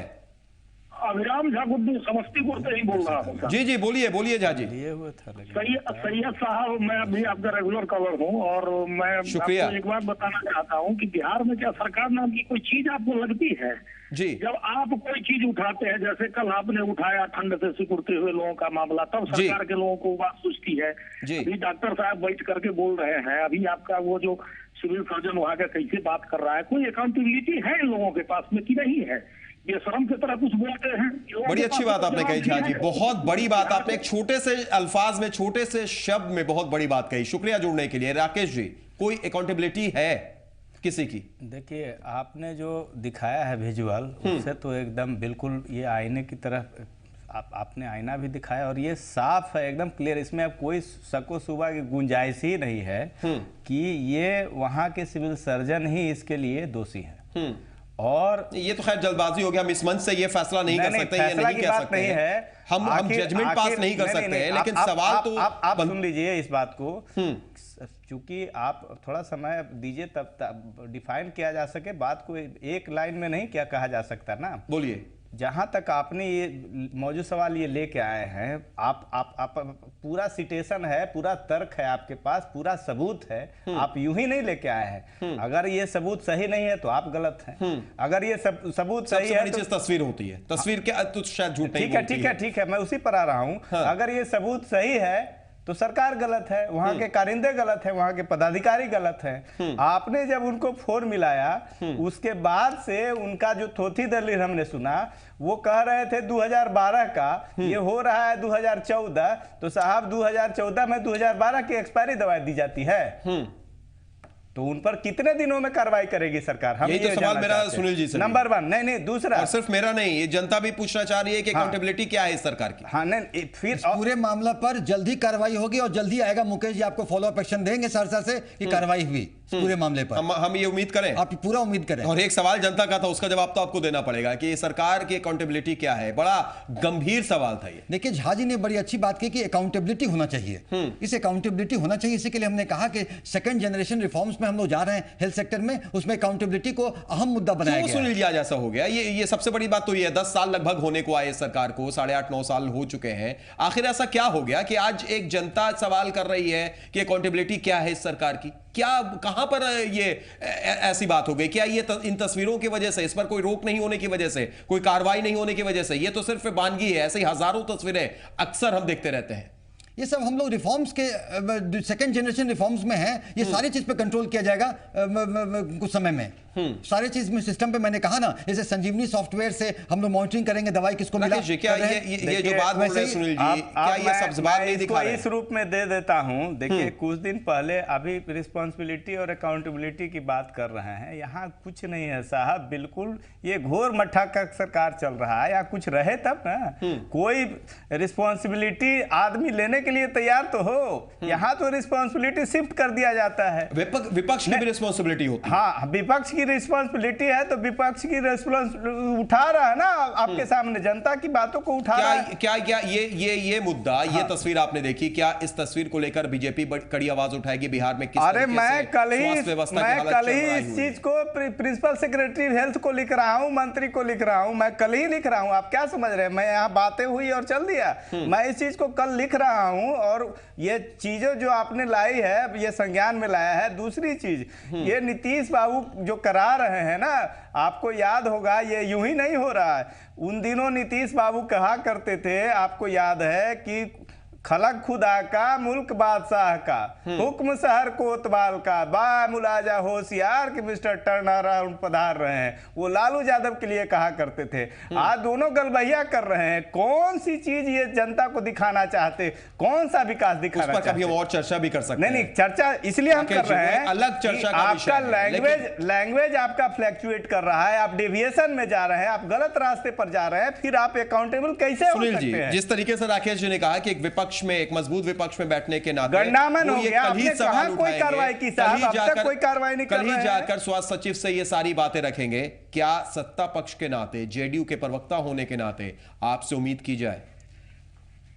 अभिराम झा गुड्डू, समस्तीपुर से ही बोल रहा हूँ। जी बोलिए झा जी। सैयद साहब, मैं अभी आपका रेगुलर कॉलर हूँ और मैं आपको एक बात बताना चाहता हूँ कि बिहार में क्या सरकार नाम की कोई चीज आपको लगती है जी? जब आप कोई चीज उठाते हैं, जैसे कल आपने उठाया ठंड से सिकुड़ते हुए लोगों का मामला, तब सरकार के लोगों को बात सूझती है। अभी डॉक्टर साहब बैठ करके बोल रहे हैं, अभी आपका वो जो सिविल सर्जन वहाँ का कैसे बात कर रहा है, कोई अकाउंटेबिलिटी है इन लोगों के पास में कि नहीं है? ये शर्म की तरह कुछ बोलते हैं। बड़ी अच्छी बात आपने कही झा जी, बहुत बड़ी बात आपने एक छोटे से अल्फाज में, छोटे से शब्द में बहुत बड़ी बात कही। शुक्रिया जुड़ने के लिए। राकेश जी, कोई अकाउंटेबिलिटी है किसी की? देखिए, आपने जो दिखाया है विजुअल, उससे तो एकदम बिल्कुल ये आईने की तरह आपने आईना भी दिखाया और ये साफ है, एकदम क्लियर। इसमें अब कोई शको शुबा की गुंजाइश ही नहीं है कि ये वहां के सिविल सर्जन ही इसके लिए दोषी है। और ये तो खैर जल्दबाजी हो गया, हम इस मंच से ये फैसला नहीं कर सकते, ये नहीं कह सकते हैं, हम जजमेंट पास नहीं कर सकते हैं, लेकिन सवाल तो आप सुन लीजिए इस बात को। चूंकि आप थोड़ा समय दीजिए तब डिफाइन किया जा सके बात को, एक लाइन में नहीं क्या कहा जा सकता ना। बोलिए। जहां तक आपने ये मौजूद सवाल ये लेके आए हैं, आप पूरा सिटेशन है, पूरा तर्क है आपके पास, पूरा सबूत है, आप यूं ही नहीं लेके आए हैं। अगर ये सबूत सही नहीं है तो आप गलत हैं। अगर ये सबूत सही है तो तस्वीर होती है, तस्वीर क्या तो शायद झूठ नहीं होती है। ठीक है, मैं उसी पर आ रहा हूं। अगर ये सबूत सही है तो सरकार गलत है, वहां के कारिंदे गलत है, वहां के पदाधिकारी गलत हैं। आपने जब उनको फोन मिलाया, उसके बाद से उनका जो थोथी दलील हमने सुना, वो कह रहे थे 2012 का, ये हो रहा है 2014। तो साहब 2014 में 2012 की एक्सपायरी दवाई दी जाती है, तो उन पर कितने दिनों में कार्रवाई करेगी सरकार? हम ये तो सवाल मेरा सुनील जी से। नंबर 1 नहीं दूसरा, और सिर्फ मेरा नहीं, ये जनता भी पूछना चाह रही है कि अकाउंटेबिलिटी क्या है इस सरकार की। हाँ, नहीं फिर पूरे मामला पर जल्दी कार्रवाई होगी और जल्दी आएगा। मुकेश जी आपको फॉलो अप एक्शन देंगे सहरसा से कि कार्रवाई हुई पूरे मामले पर। हम ये उम्मीद करें, आप पूरा उम्मीद करें। और एक सवाल जनता का था, उसका जवाब तो आपको देना पड़ेगा कि सरकार की अकाउंटेबिलिटी क्या है। बड़ा गंभीर सवाल था ये। देखिए, झा जी ने बड़ी अच्छी बात की कि अकाउंटेबिलिटी होना चाहिए। इस अकाउंटेबिलिटी होना चाहिए, इसी के लिए हमने कहा कि सेकंड जनरेशन रिफॉर्म्स में हम लोग जा रहे हैं हेल्थ सेक्टर में, उसमें अकाउंटेबिलिटी को अहम मुद्दा बनाया गया। सुनील जी आज ऐसा हो गया, ये सबसे बड़ी बात तो ये है, 10 साल लगभग होने को आए सरकार को, 8.5-9 साल हो चुके हैं। आखिर ऐसा क्या हो गया कि आज एक जनता सवाल कर रही है कि अकाउंटेबिलिटी क्या है इस सरकार की? क्या कहां पर ये ऐसी बात हो गई? क्या ये इन तस्वीरों की वजह से, इस पर कोई रोक नहीं होने की वजह से, कोई कार्रवाई नहीं होने की वजह से? ये तो सिर्फ वानगी है, ऐसी हजारों तस्वीरें अक्सर हम देखते रहते हैं। ये सब हम लोग रिफॉर्म्स के सेकंड जनरेशन रिफॉर्म्स में हैं, ये सारी चीज पे कंट्रोल किया जाएगा कुछ समय में। सारी चीज में सिस्टम पे मैंने कहा ना, जैसे संजीवनी सॉफ्टवेयर से हम लोग मॉनिटरिंग करेंगे दवाई किसको मिला। क्या ये जो बात बोल रहे हैं सुनील जी, क्या ये सब जवाब नहीं दिखा रहे? इस रूप में दे देता हूं। देखिए कुछ दिन पहले अभी रिस्पॉन्सिबिलिटी और अकाउंटेबिलिटी की बात कर रहे हैं, यहाँ कुछ नहीं है साहब, बिल्कुल ये घोर मट्ठा का सरकार चल रहा है। या कुछ रहे तब ना, कोई रिस्पॉन्सिबिलिटी आदमी लेने के लिए तैयार तो हो। यहाँ तो रिस्पॉन्सिबिलिटी शिफ्ट कर दिया जाता है। विपक्ष की भी रिस्पॉन्सिबिलिटी होती है। हाँ, विपक्ष की रिस्पॉन्सिबिलिटी है तो विपक्ष की रिस्पॉन्सिबिलिटी उठा रहा है ना, आपके सामने जनता की बातों को उठा रहा है। क्या ये मुद्दा, ये तस्वीर आपने देखी, क्या इस तस्वीर को लेकर बीजेपी कड़ी आवाज उठाएगी बिहार में? किस अरे मैं कल ही इस चीज को प्रिंसिपल सेक्रेटरी हेल्थ को लिख रहा हूँ, मंत्री को लिख रहा हूँ, मैं कल ही लिख रहा हूँ। आप क्या समझ रहे हैं मैं यहाँ बातें हुई और चल दिया? मैं इस चीज को कल लिख रहा हूँ और ये चीजें जो आपने लाई है ये संज्ञान में लाया है। दूसरी चीज, ये नीतीश बाबू जो करा रहे हैं ना, आपको याद होगा ये यूं ही नहीं हो रहा है। उन दिनों नीतीश बाबू कहा करते थे, आपको याद है कि खलक खुदा का मुल्क बादशाह का, हुक्म शहर कोतवाल का, बा मुलाजा होशियार कि मिस्टर टर्न अराउंड पधार रहे हैं। वो लालू यादव के लिए कहा करते थे। आज दोनों गलबहिया कर रहे हैं। कौन सी चीज ये जनता को दिखाना चाहते, कौन सा विकास दिखाना चाहते? कभी हम और चर्चा भी कर सकते हैं। नहीं, चर्चा इसलिए हम कर रहे हैं, अलग चर्चा का आपका लैंग्वेज आपका फ्लैक्चुएट कर रहा है, आप डेविएशन में जा रहे हैं, आप गलत रास्ते पर जा रहे हैं, फिर आप अकाउंटेबल कैसे हो सकते हैं? जिस तरीके से राकेश जी ने कहा कि एक विपक्ष में, एक मजबूत विपक्ष में बैठने के नाते गंडामन हो गया। आपने कहा कोई कार्रवाई की साहब, अब तक कोई कार्रवाई नहीं कर रहे हैं। कल ही जाकर स्वास्थ्य सचिव से ये सारी बातें रखेंगे। क्या सत्ता पक्ष के नाते, जेडीयू के प्रवक्ता होने के नाते आपसे उम्मीद की जाए?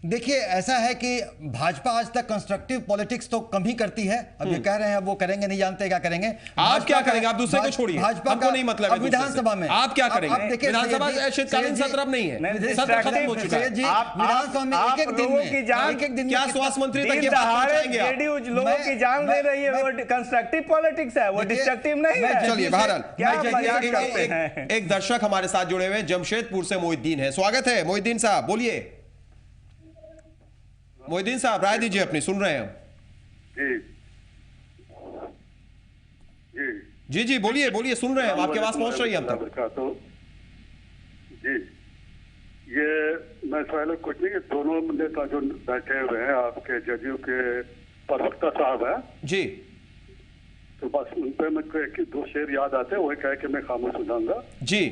देखिए ऐसा है कि भाजपा आज तक कंस्ट्रक्टिव पॉलिटिक्स तो कम ही करती है। अब ये कह रहे हैं वो करेंगे, नहीं जानते क्या करेंगे। आप क्या करेंगे? आप दूसरे को छोड़िए, भाजपा हमको नहीं मतलब है। विधानसभा में आप क्या करेंगे? विधानसभा शीतकालीन सत्र अब नहीं है, सत्र खत्म हो चुका है। विधानसभा में एक एक दिन क्या स्वास्थ्य मंत्री तक जेडीयू लोगों की जान ले रही है, वो कंस्ट्रक्टिव पॉलिटिक्स है, वो डिस्ट्रक्टिव नहीं है। चलिए बहरहाल एक दर्शक हमारे साथ जुड़े हुए जमशेदपुर से मोहिद्दीन है। स्वागत है मोहिद्दीन साहब, बोलिए। मोहिद्दीन साहब राय दीजिए अपनी, सुन रहे हैं हम। जी जी बोलिए, सुन रहे हैं, आपके पास पहुंच रही है हम तक। तो जी ये मैं पहले कुछ नहीं, दोनों नेता जो बैठे हुए हैं आपके जदयू के प्रवक्ता साहब हैं जी, तो बस उन पे मुझको एक दो शेर याद आते हैं, वही कह के मैं खामोश हो जाऊंगा। जी,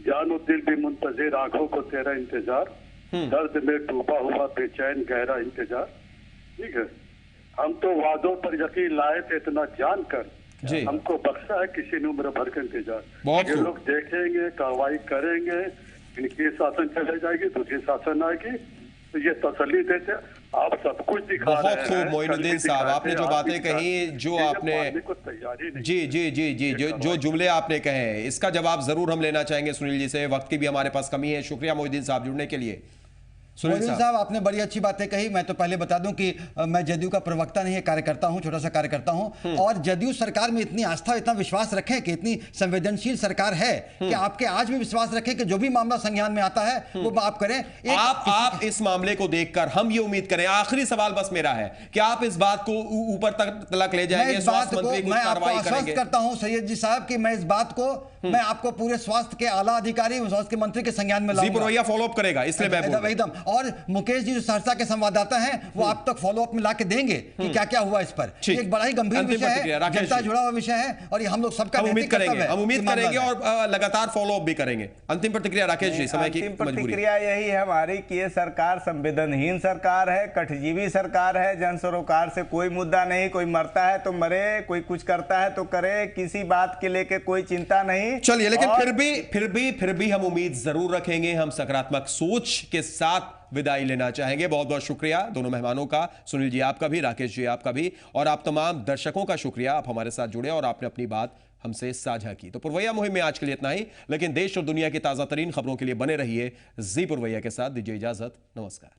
जानो दिल भी मुंतजिर, आंखों को तेरा इंतजार, दर्द में डूबा हुआ बेचैन गहरा इंतजार। ठीक है, हम तो वादों पर यकीन लाए थे इतना जानकर, हमको बख्शा है किसी ने उम्र भर का इंतजार। ये लोग देखेंगे, कार्रवाई करेंगे, इनकी शासन चले जाएगी, दूसरी शासन आएगी, तो ये तसल्ली देते। आप सब कुछ दिखा रहे हैं। बहुत खूब मोइनुद्दीन साहब, आपने जो बातें कही, जो आपने जी जो जुमले आपने कहे, इसका जवाब जरूर हम लेना चाहेंगे सुनील जी से। वक्त की भी हमारे पास कमी है। शुक्रिया मोइनुद्दीन साहब जुड़ने के लिए। मोइनुद्दीन साहब आपने बड़ी अच्छी बातें कही। मैं तो पहले बता दूं कि मैं जदयू का प्रवक्ता नहीं है, कार्यकर्ता हूं, छोटा सा कार्यकर्ता हूं। और जदयू सरकार में इतनी आस्था, इतना विश्वास रखें कि इतनी संवेदनशील सरकार है कि आपके आज भी विश्वास रखें कि जो भी मामला संज्ञान में आता है वो आप करें। आप इस मामले को देखकर हम ये उम्मीद करें, आखिरी सवाल बस मेरा है कि आप इस बात को ऊपर तक ले जाएंगे, स्वास्थ्य मंत्री कुछ कार्रवाई करेंगे? मैं आश्वस्त करता हूं सैयद जी साहब कि मैं इस बात को मैं आपको पूरे स्वास्थ्य के आला अधिकारी, स्वास्थ्य मंत्री के संज्ञान में लाऊंगा। फॉलो अप करेगा, इसलिए मैं बोल एकदम। और मुकेश जी जो सहरसा के संवाददाता हैं वो आप तक फॉलो अप में लाके देंगे कि क्या क्या हुआ इस पर। एक बड़ा ही गंभीर विषय है, जनता जुड़ा हुआ विषय है और ये हम लोग सबका उम्मीद करेंगे और लगातार फॉलो अप भी करेंगे। अंतिम प्रतिक्रिया राकेश जी, समय की प्रतिक्रिया यही है हमारी कि ये सरकार संवेदनहीन सरकार है, कठजीवी सरकार है। जन सरोकार से कोई मुद्दा नहीं, कोई मरता है तो मरे, कोई कुछ करता है तो करे, किसी बात के लेके कोई चिंता नहीं। चलिए, लेकिन फिर भी हम उम्मीद जरूर रखेंगे, हम सकारात्मक सोच के साथ विदाई लेना चाहेंगे। बहुत बहुत शुक्रिया दोनों मेहमानों का, सुनील जी आपका भी, राकेश जी आपका भी, और आप तमाम दर्शकों का शुक्रिया, आप हमारे साथ जुड़े और आपने अपनी बात हमसे साझा की। तो पुरवैया मुहिम में आज के लिए इतना ही, लेकिन देश और दुनिया की ताजा तरीन खबरों के लिए बने रहिए जी पुरवैया के साथ। दीजिए इजाजत, नमस्कार।